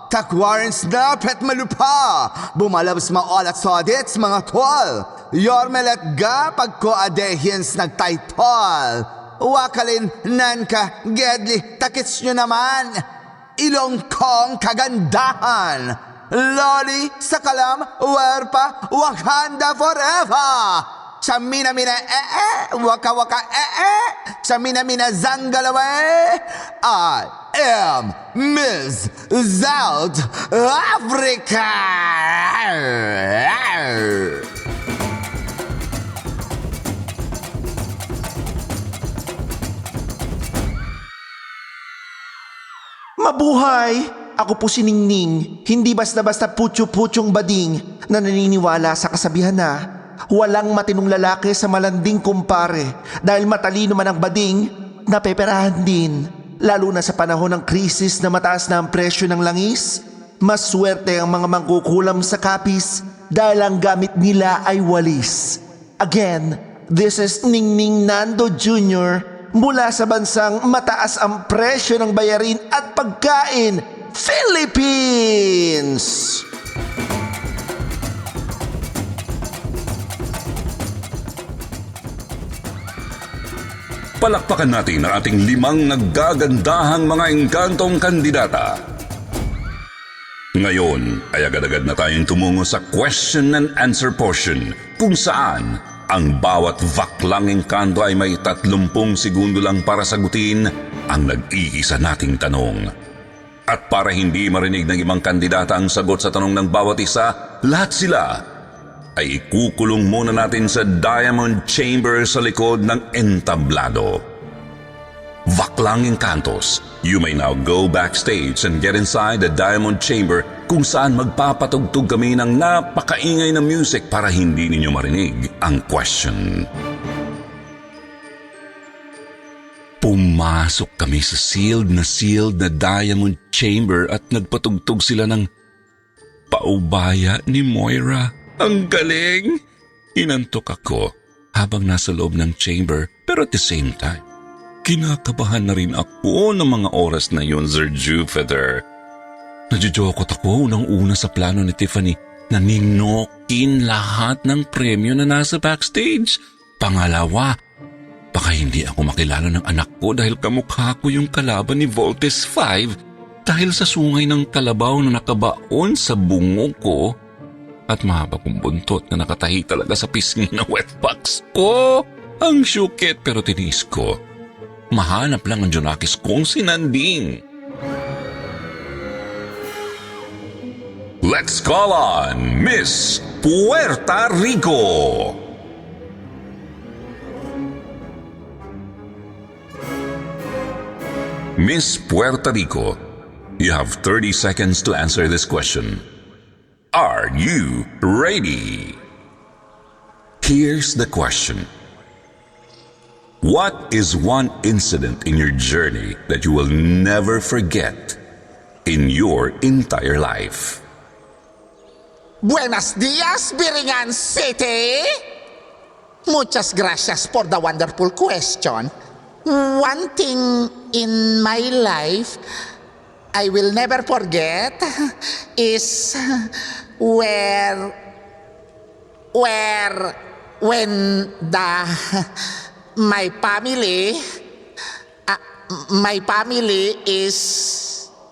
Takwarens na pet malupa, bumalabas maolat sodits mga tol. Yormelet ga pagkoadehins nagtaytol. Wakalin nan ka, gedli, takits nyo naman. Ilong kong kagandahan. Loli, Sakalam, Werpa, Wakanda forever. Sa mina-mina waka-waka sa mina-mina zanggalawe, I am Miss South Africa! Mabuhay! Ako po si Ningning, hindi basta-basta putyo-putyong bading na naniniwala sa kasabihan na walang matinong lalaki sa malanding kumpare dahil matalino man ang bading, napeperahan din. Lalo na sa panahon ng krisis na mataas na ang presyo ng langis, mas swerte ang mga mangkukulam sa kapis dahil ang gamit nila ay walis. Again, this is Ningning Nando Jr. mula sa bansang mataas ang presyo ng bayarin at pagkain, Philippines! Palakpakan natin ang ating 5 naggagandahang mga engkantong kandidata. Ngayon ay agad-agad na tayong tumungo sa question and answer portion kung saan ang bawat vaklang engkanto ay may 30 segundo lang para sagutin ang nag-iisa nating tanong. At para hindi marinig ng ibang kandidata ang sagot sa tanong ng bawat isa, lahat sila ay ikukulong muna natin sa Diamond Chamber sa likod ng entablado. Vaklang Encantos, you may now go backstage and get inside the Diamond Chamber kung saan magpapatugtog kami ng napakaingay na music para hindi ninyo marinig ang question. Pumasok kami sa sealed na Diamond Chamber at nagpatugtog sila ng Paubaya ni Moira. Ang galing! Inantok ako habang nasa loob ng chamber, pero at the same time, kinakabahan na rin ako ng mga oras na yun, Sir Jupiter. Nadjojokot ako unang-una sa plano ni Tiffany na ninokin lahat ng premyo na nasa backstage. Pangalawa, baka hindi ako makilala ng anak ko dahil kamukha ko yung kalaban ni Voltes 5 dahil sa sungay ng kalabaw na nakabaon sa bungo ko at mahaba kong buntot na nakatahi talaga sa pisngi ng wetbox ko. Ang syukit pero tinis ko. Mahanap lang ang Junakis kong sinanding. Let's call on Miss Puerto Rico. Miss Puerto Rico, you have 30 seconds to answer this question. Are you ready? Here's the question. What is one incident in your journey that you will never forget in your entire life? Buenos dias, Biringan City! Muchas gracias for the wonderful question. One thing in my life I will never forget is when my family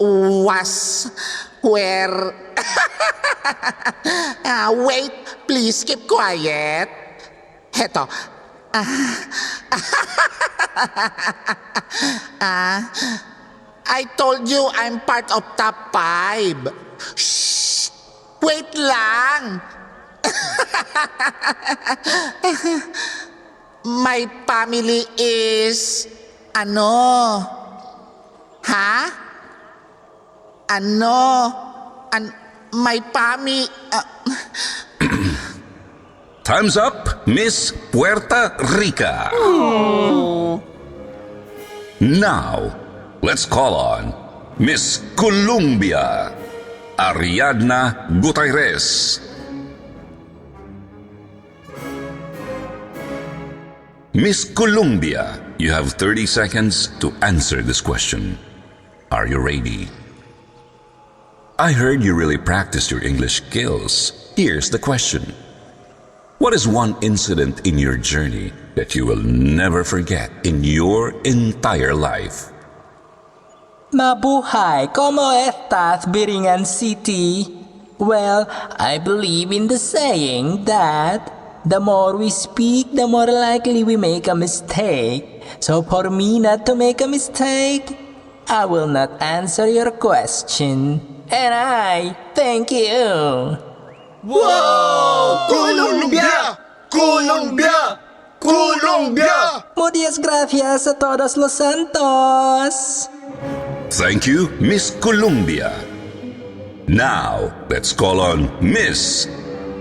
was where wait, please keep quiet. Heto. I told you I'm part of top 5. Shh! Wait lang! My family is... Ha? My family... Time's up, Miss Puerto Rica. Now, let's call on Miss Colombia, Ariadna Gutierrez. Miss Colombia, you have 30 seconds to answer this question. Are you ready? I heard you really practiced your English skills. Here's the question. What is one incident in your journey that you will never forget in your entire life? Mabuhay, ¿cómo estás, Biringan City? Well, I believe in the saying that the more we speak, the more likely we make a mistake. So for me not to make a mistake, I will not answer your question. And I thank you. Wow! Colombia! Colombia! Colombia! Muchas gracias a todos los santos. Thank you, Miss Colombia. Now, let's call on Miss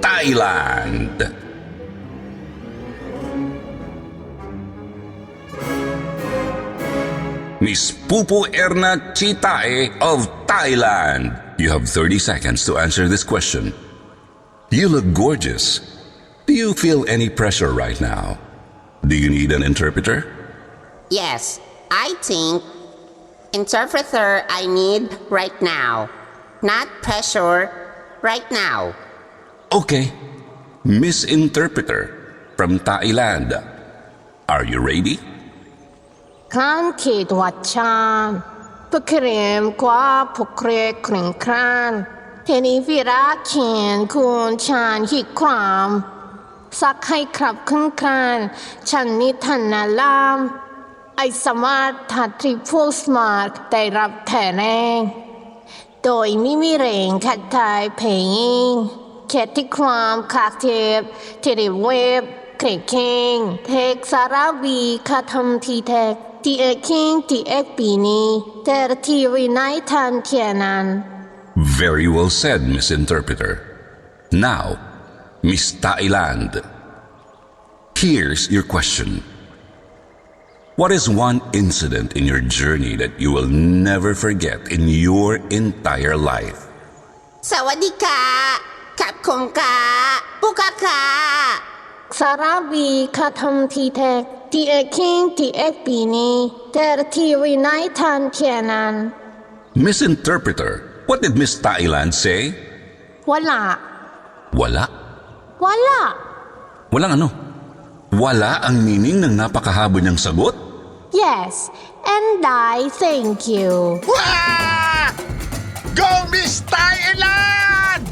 Thailand. Miss Pupu Erna Chitae of Thailand. You have 30 seconds to answer this question. You look gorgeous. Do you feel any pressure right now? Do you need an interpreter? Yes, I think interpreter I need right now. Not pressure, right now. Okay, Miss Interpreter from Thailand. Are you ready? ครั้นขีดวัดชามเพื่อเครียมกว่าพวกเครียกริ่งครานเทนีวิรักเขียนคุณชานหิครามสักให้ครับขึ้นครานฉันนิทันนาลามไอสมาร์ททัดทริพูสมาร์ทได้รับแถแรงโดยไม่มีแรงขัดทายเพลงแค่ที่ความคากเทปที่ได้เว็บเครกเคงเทคสาราวีคาทำทีแทกที่เอกคิงที่เอกปีนี้แต่ที่วินัยทันเทียนัน Very well said, Miss Interpreter. Now, Miss Thailand. Here's your question. What is one incident in your journey that you will never forget in your entire life? สวัสดีค่ะขับคงกาปุกะค่ะ สาราวีคาทำทีแทกที่เอกคิงที่เอกปีนี้แต่ที่วินัยทันเทียนัน Miss Interpreter, what did Miss Thailand say? วะละ Wala? วะละ Walang ano? Wala ang meaning ng napakahaba niyang sagot? Yes and I thank you Wah! Go Miss Thailand!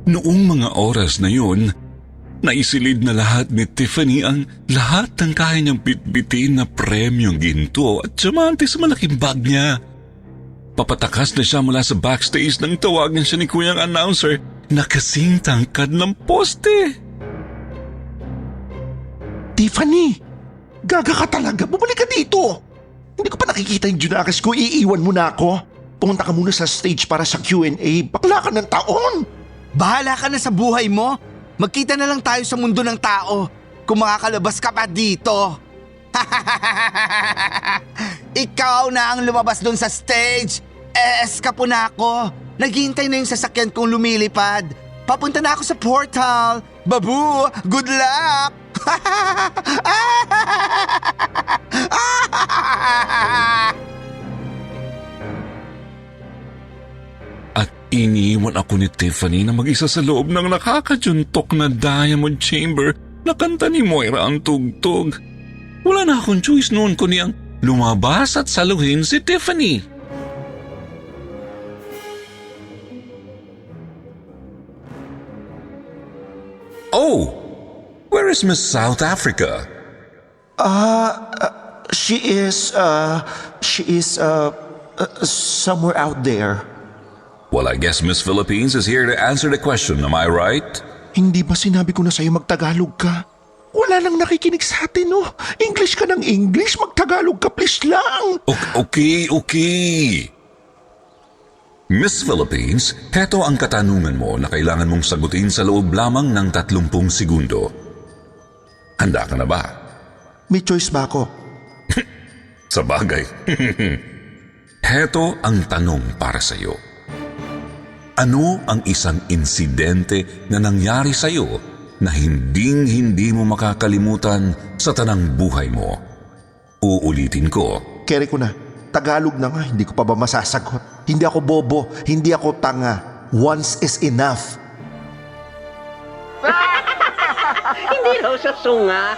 Noong mga oras na yun, naisilid na lahat ni Tiffany ang lahat ng kaya niyang bitbitin na premyong ginto at diamante sa malaking bag niya. Papatakas na siya mula sa backstage nang tawagan siya ni kuyang announcer na kasing tangkad ng poste. Tiffany, gaga ka talaga. Bumalik ka dito. Hindi ko pa nakikita yung Junakis ko. Iiwan mo na ako. Pumunta ka muna sa stage para sa Q&A. Bakla ka ng taon. Bahala ka na sa buhay mo. Magkita na lang tayo sa mundo ng tao kung makakalabas ka pa dito. Ikaw na ang lumabas doon sa stage. Eskapo na ako. Naghihintay na yung sasakyan kong lumilipad. Papunta na ako sa portal. Babu, good luck! At iniwan ako ni Tiffany na mag-isa sa loob ng nakakajuntok na Diamond Chamber na kanta ni Moira ang tugtog. Wala na akong choice noon kundi ang lumabas at saluhin si Tiffany. Oh, where is Miss South Africa? She is Somewhere out there. Well, I guess Miss Philippines is here to answer the question, am I right? Hindi ba sinabi ko na sa'yo magtagalog ka? Wala nang nakikinig sa atin, no? English ka ng English, magtagalog ka please lang. Okay. Miss Philippines, heto ang katanungan mo na kailangan mong sagutin sa loob lamang ng 30 segundo. Handa ka na ba? May choice ba ako? Sa bagay. Heto ang tanong para sa iyo. Ano ang isang insidente na nangyari sa iyo na hindi mo makakalimutan sa tanang buhay mo? Uulitin ko. Kere ko na. Tagalog na nga, hindi ko pa ba masasagot? Hindi ako bobo, hindi ako tanga. Once is enough. Hindi raw siya sunga.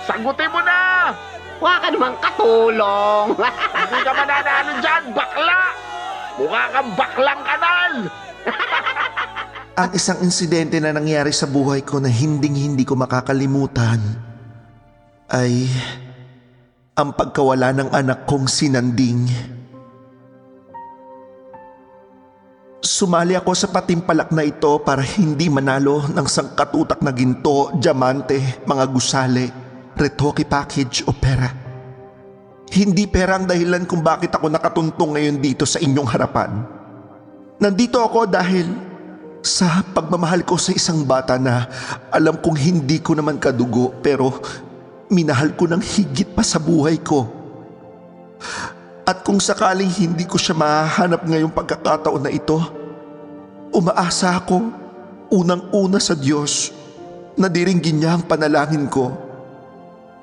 Sagutin mo na! Huwag ka namang katulong. Hindi ka mananalo dyan, bakla! Mukha kang baklang kanal! Ang isang insidente na nangyari sa buhay ko na hindi ko makakalimutan ay ang pagkawala ng anak kong si Nanding. Sumali ako sa patimpalak na ito para hindi manalo ng sangkatutak na ginto, diamante, mga gusali, retoke package o pera. Hindi pera ang dahilan kung bakit ako nakatuntong ngayon dito sa inyong harapan. Nandito ako dahil sa pagmamahal ko sa isang bata na alam kong hindi ko naman kadugo pero minahal ko ng higit pa sa buhay ko. At kung sakaling hindi ko siya mahanap ngayong pagkakataon na ito, umaasa ako unang-una sa Diyos na diringgin niya ang panalangin ko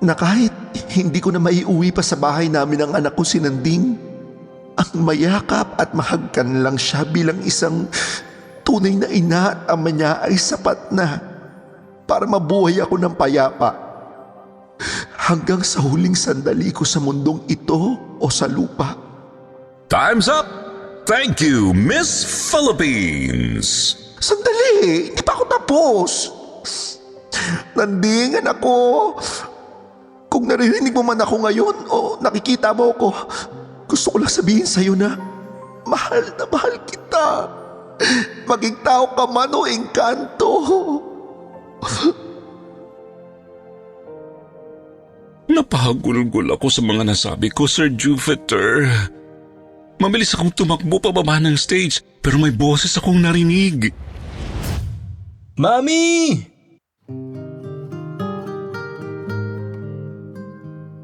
na kahit hindi ko na maiuwi pa sa bahay namin ang anak ko si Nanding, ang mayakap at mahagkan lang siya bilang isang tunay na ina at ama niya ay sapat na para mabuhay ako ng payapa. Hanggang sa huling sandali ko sa mundong ito o sa lupa. Time's up! Thank you, Miss Philippines! Sandali! Hindi pa ako tapos! Nanding, anak ko. Kung naririnig mo man ako ngayon o nakikita mo ako, gusto ko lang sabihin sa'yo na mahal kita. Maging tao ka man o engkanto. Napahagulgol ako sa mga nasabi ko, Sir Jupiter. Mabilis akong tumakbo pababa ng stage pero may boses akong narinig. Mami!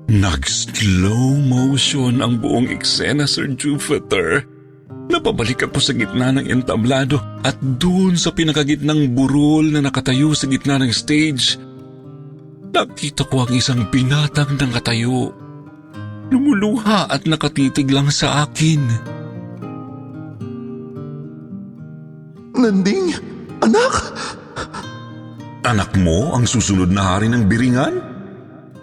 Nag-slow motion ang buong eksena, Sir Jupiter. Napabalik ako sa gitna ng entablado at doon sa pinakagitnang burol na nakatayo sa gitna ng stage, nakita ko ang isang binatang nakatayo. Lumuluha at nakatitig lang sa akin. Nanding, anak? Anak mo ang susunod na hari ng Biringan?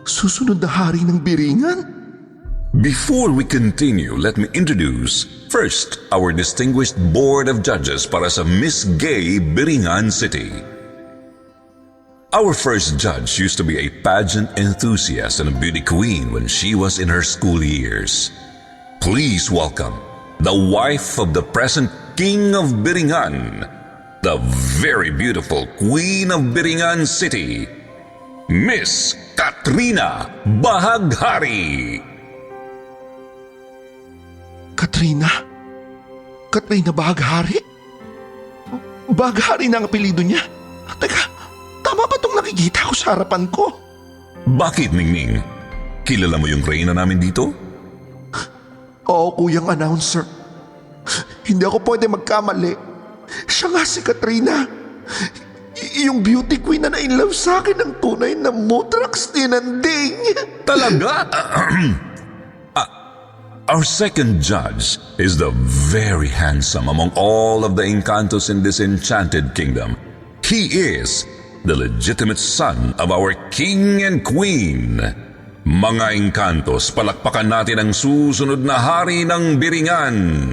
Susunod na hari ng Biringan? Before we continue, let me introduce first our distinguished board of judges para sa Miss Gay Biringan City. Our first judge used to be a pageant enthusiast and a beauty queen when she was in her school years. Please welcome the wife of the present King of Biringan, the very beautiful Queen of Biringan City, Miss Katrina Bahaghari. Katrina? Katrina Bahaghari? Bahaghari na ang apelido niya? Teka, tama ba itong nakikita ko sa harapan ko? Bakit, Ningning? Kilala mo yung reyna namin dito? Oo, kuyang announcer. Hindi ako pwede magkamali. Siya nga si Katrina. Yung beauty queen na na-inlove sa akin ng tunay na Mutrax ni Nanding. Talaga? Our second judge is the very handsome among all of the Encantos in this enchanted kingdom. He is the legitimate son of our king and queen. Mga Encantos, palakpakan natin ang susunod na hari ng Biringan,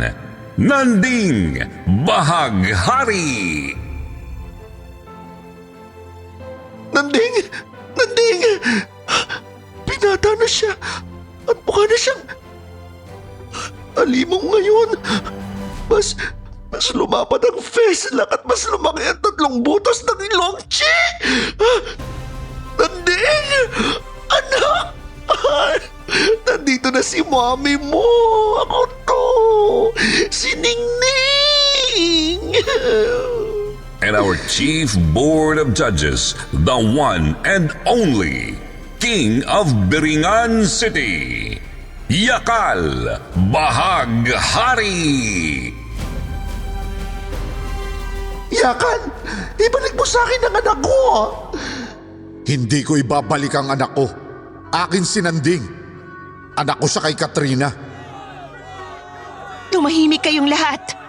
Nanding Bahaghari! Nanding! Nanding! Binata na siya at mukha na siyang alimong ngayon. Mas lumapat ang face lang at mas lumaki ang 3 butos ng ilong. Chi! Nanding! Anak! Nandito na si mommy mo! Ako to! Si Ningning! And our Chief Board of Judges, the one and only King of Biringan City, Yakal Bahaghari! Yakal! Ibalik mo sa akin ang anak ko! Hindi ko ibabalik ang anak ko. Akin si Nanding. Anak ko siya kay Katrina. Tumahimik kayong lahat.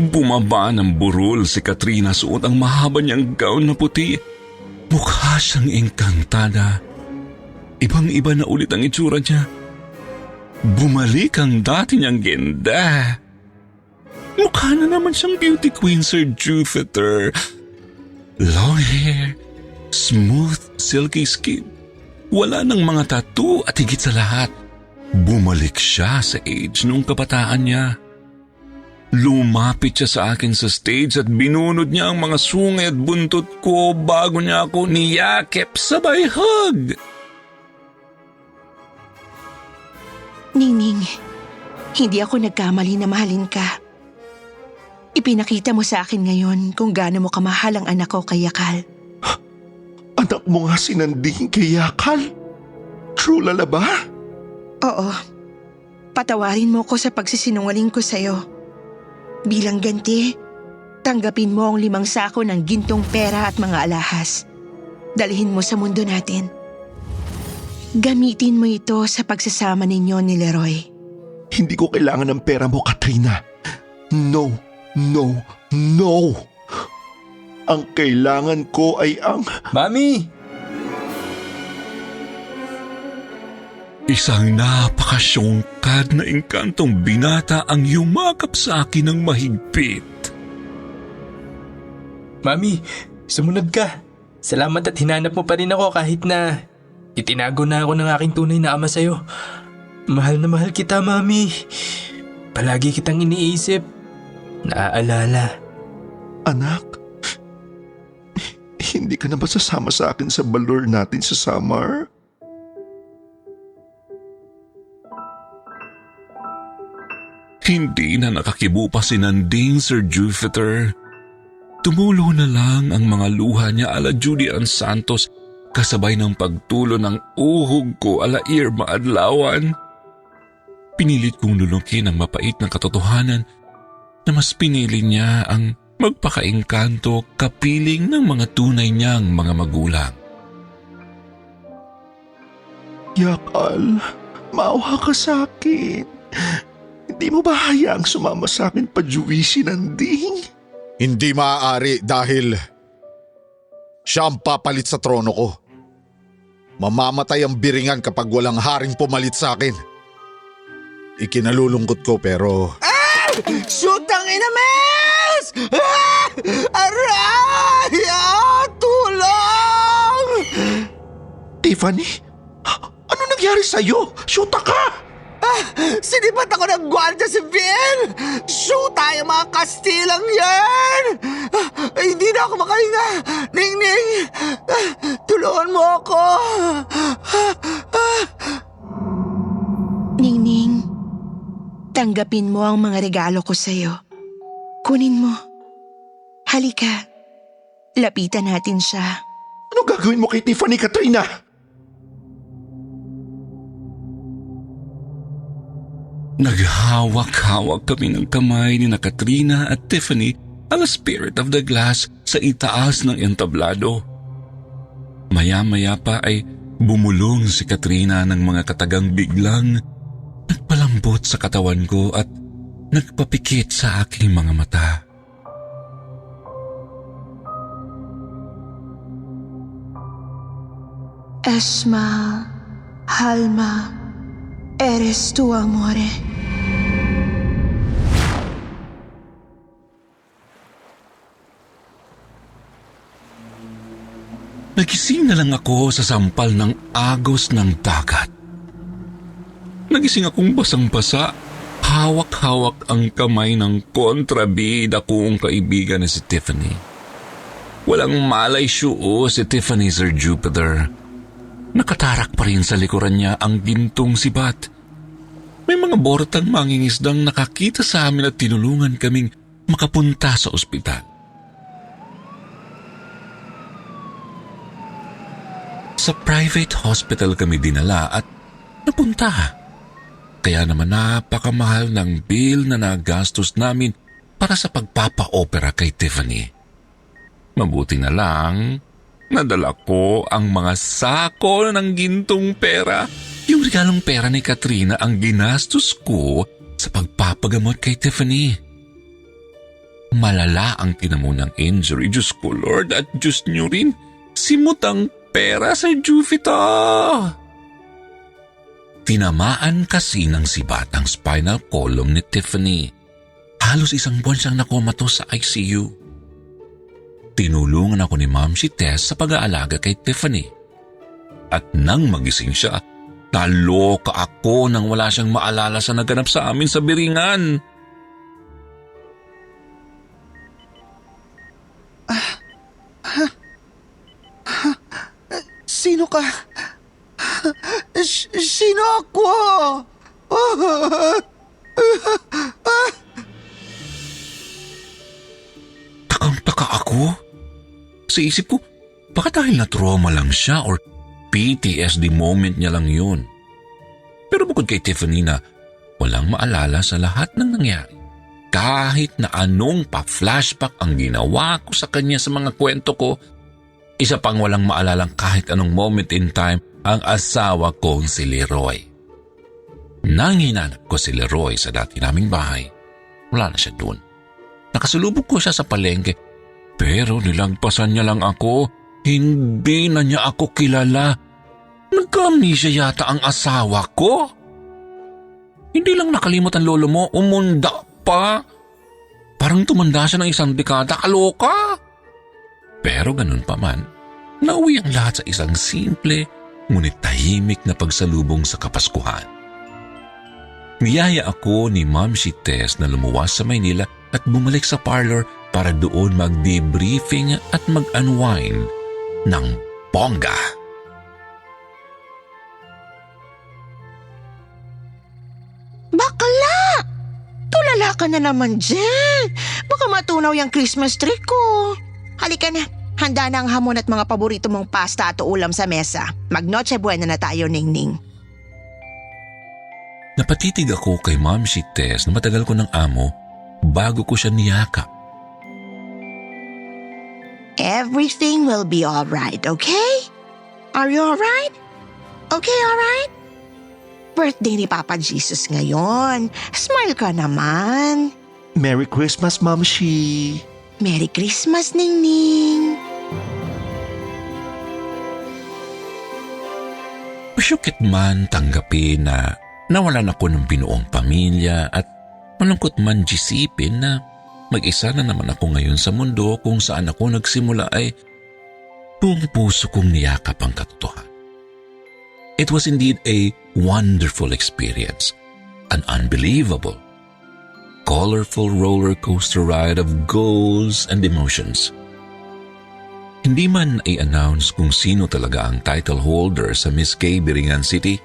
Bumaba ng burol si Katrina, suot ang mahaba niyang gown na puti. Mukha siyang engkantada. Ibang-iba na ulit ang itsura niya. Bumalik ang dati niyang ganda. Mukha na naman siyang beauty queen, Sir Jupiter. Long hair, smooth, silky skin. Wala nang mga tattoo at higit sa lahat, bumalik siya sa age nung kabataan niya. Lumapit siya sa akin sa stage at binunod niya ang mga sungay at buntot ko bago niya ako niyakip sabay hug. Ningning, hindi ako nagkamali na mahalin ka. Ipinakita mo sa akin ngayon kung gaano mo kamahal ang anak ko kay Yakal. Anak mo nga si Nanding kay Yakal? True lala ba? Oo. Patawarin mo ko sa pagsisinungaling ko sa'yo. Bilang ganti, tanggapin mo ang 5 sako ng gintong pera at mga alahas. Dalhin mo sa mundo natin. Gamitin mo ito sa pagsasama ninyo ni Leroy. Hindi ko kailangan ng pera mo, Katrina. No, no, no. Ang kailangan ko ay ang... Mami! Isang napakasyongkad na engkantong binata ang yumakap sa akin ng mahigpit. Mami, sumunod ka. Salamat at hinanap mo pa rin ako kahit na itinago na ako ng aking tunay na ama sa'yo. Mahal na mahal kita, Mami. Palagi kitang iniisip. Naaalala. Anak, hindi ka na ba sasama sa akin sa balor natin sa Samar? Hindi na nakakibo pa si Nanding, Sir Jupiter. Tumulo na lang ang mga luha niya ala Judy Ann Santos kasabay ng pagtulo ng uhog ko ala Irma Adlawan. Pinilit kong lulukin ang mapait na katotohanan na mas pinili niya ang magpakaengkanto kapiling ng mga tunay niyang mga magulang. Yakal, maawa ka sa akin. Hindi mo ba hayaang sumama sa akin pa si Nanding? Hindi maaari dahil siya ang papalit sa trono ko. Mamamatay ang biringan kapag walang haring pumalit sa akin. Ikinalulungkot ko pero... Shoot ang inames! Aray! Tulong! Tiffany, ano nangyari sa'yo? Shoota ka! Sinipat ako ng Guardia Civil! Shoot tayo mga Kastilang yan! Hindi na ako makahinga! Ningning! Tulungan mo ako! Ningning, tanggapin mo ang mga regalo ko sa'yo. Kunin mo. Halika. Lapitan natin siya. Ano gagawin mo kay Tiffany, Katrina? Naghawak-hawak kami ng kamay ni na Katrina at Tiffany ala Spirit of the Glass sa itaas ng entablado. Maya-maya pa ay bumulong si Katrina ng mga katagang biglang nagpalambot sa katawan ko at nagpapikit sa aking mga mata. Esma, Halma, eres tu amore. Nagising na lang ako sa sampal ng agos ng dagat. Nagising akong basang-basa. Hawak-hawak ang kamay ng kontrabida kong kaibigan na si Tiffany. Walang malay siyo si Tiffany, Sir Jupiter. Nakatarak pa rin sa likuran niya ang gintong sibat. May mga bortang mangingisdang nakakita sa amin at tinulungan kaming makapunta sa ospital. Sa private hospital kami dinala at napunta. Kaya naman napakamahal ng bill na nagastos namin para sa pagpapa-opera kay Tiffany. Mabuti na lang, nadala ko ang mga sako ng gintong pera. Yung regalong pera ni Katrina ang ginastos ko sa pagpapagamot kay Tiffany. Malala ang tinamunang injury. Diyos ko, Lord, at Diyos niyo rin, simot ang pera sa Jupiter. Tinamaan kasi ng sibat ang spinal column ni Tiffany. Halos 1 buwan siyang nakomatos sa ICU. Tinulungan ako ni Ma'am si Tess sa pag-aalaga kay Tiffany. At nang magising siya, naloka ako nang wala siyang maalala sa naganap sa amin sa Biringan. Sino ka? Sino ako? Takang-taka ako. Sa isip ko, baka dahil na-trauma lang siya or PTSD moment niya lang yun. Pero bukod kay Tiffany na walang maalala sa lahat ng nangyari, kahit na anong pa-flashback ang ginawa ko sa kanya sa mga kwento ko, isa pang walang maalalang kahit anong moment in time ang asawa kong si Leroy. Nang hinanap ko si Leroy sa dati naming bahay, wala na siya doon. Nakasulubog ko siya sa palengke, pero nilagpasan niya lang ako. Hindi na niya ako kilala. Nagka-amnesia yata ang asawa ko. Hindi lang nakalimot ang lolo mo, umunda pa. Parang tumanda siya ng 1 dekada, kaloka. Pero ganun pa man, nauwi ang lahat sa isang simple, ngunit tahimik na pagsalubong sa Kapaskuhan. Niyaya ako ni Ma'am si Tess na lumuwas sa Maynila at bumalik sa parlor para doon mag-debriefing at mag-unwind ng bongga. Bakla! Tulala ka na naman dyan. Baka matunaw yung Christmas tree ko. Halika na. Handa na ang hamon at mga paborito mong pasta at ulam sa mesa. Mag-Noche Buena na tayo, Ningning. Napatitig ako kay Ma'am si Tess na matagal ko ng amo bago ko siya niyakap. Everything will be alright, okay? Are you alright? Okay, alright? Birthday ni Papa Jesus ngayon. Smile ka naman. Merry Christmas, Ma'am Shi. Merry Christmas, Ningning. Masyukit man tanggapin na nawalan ako ng binuong pamilya at malungkot man isipin na mag-isa na naman ako ngayon sa mundo kung saan ako nagsimula ay buong puso kong niyakap ang katotohanan. It was indeed a wonderful experience, an unbelievable, colorful roller coaster ride of goals and emotions. Hindi man i-announce kung sino talaga ang title holder sa Miss Gay Biringan City,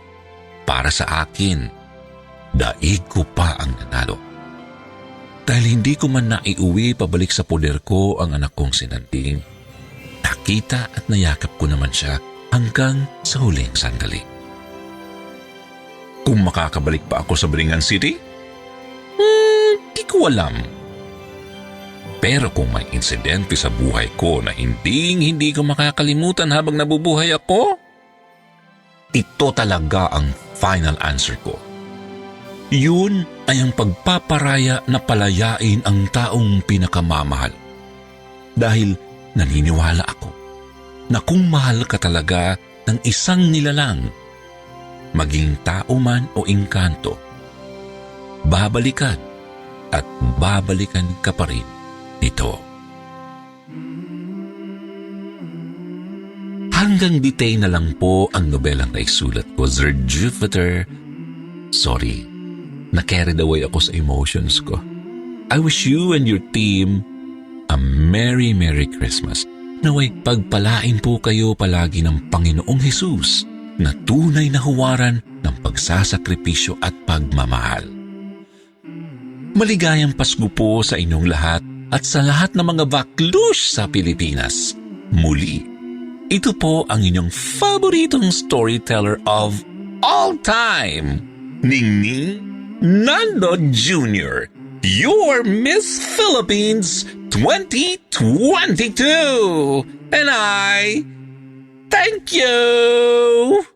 para sa akin, daig ko pa ang nanalo. Dahil hindi ko man naiuwi pabalik sa poder ko ang anak kong sinanding, nakita at nayakap ko naman siya hanggang sa huling sandali. Kung makakabalik pa ako sa Biringan City? Di ko alam. Pero kung may insidente sa buhay ko na hindi ko makakalimutan habang nabubuhay ako, ito talaga ang final answer ko. Yun ay ang pagpaparaya na palayain ang taong pinakamamahal. Dahil naniniwala ako na kung mahal ka talaga ng isang nilalang, maging tao man o engkanto, babalikan at babalikan ka pa rin nito. Hanggang ditay na lang po ang nobelang naisulat ko, Sir Jupiter. Sorry, na-carried away ako sa emotions ko. I wish you and your team a Merry Merry Christmas. Naway pagpalain po kayo palagi ng Panginoong Hesus na tunay na huwaran ng pagsasakripisyo at pagmamahal. Maligayang Pasko po sa inyong lahat at sa lahat ng mga baklush sa Pilipinas. Muli, ito po ang inyong paboritong storyteller of all time, Ningning Nando Jr., your Miss Philippines 2022. And I thank you!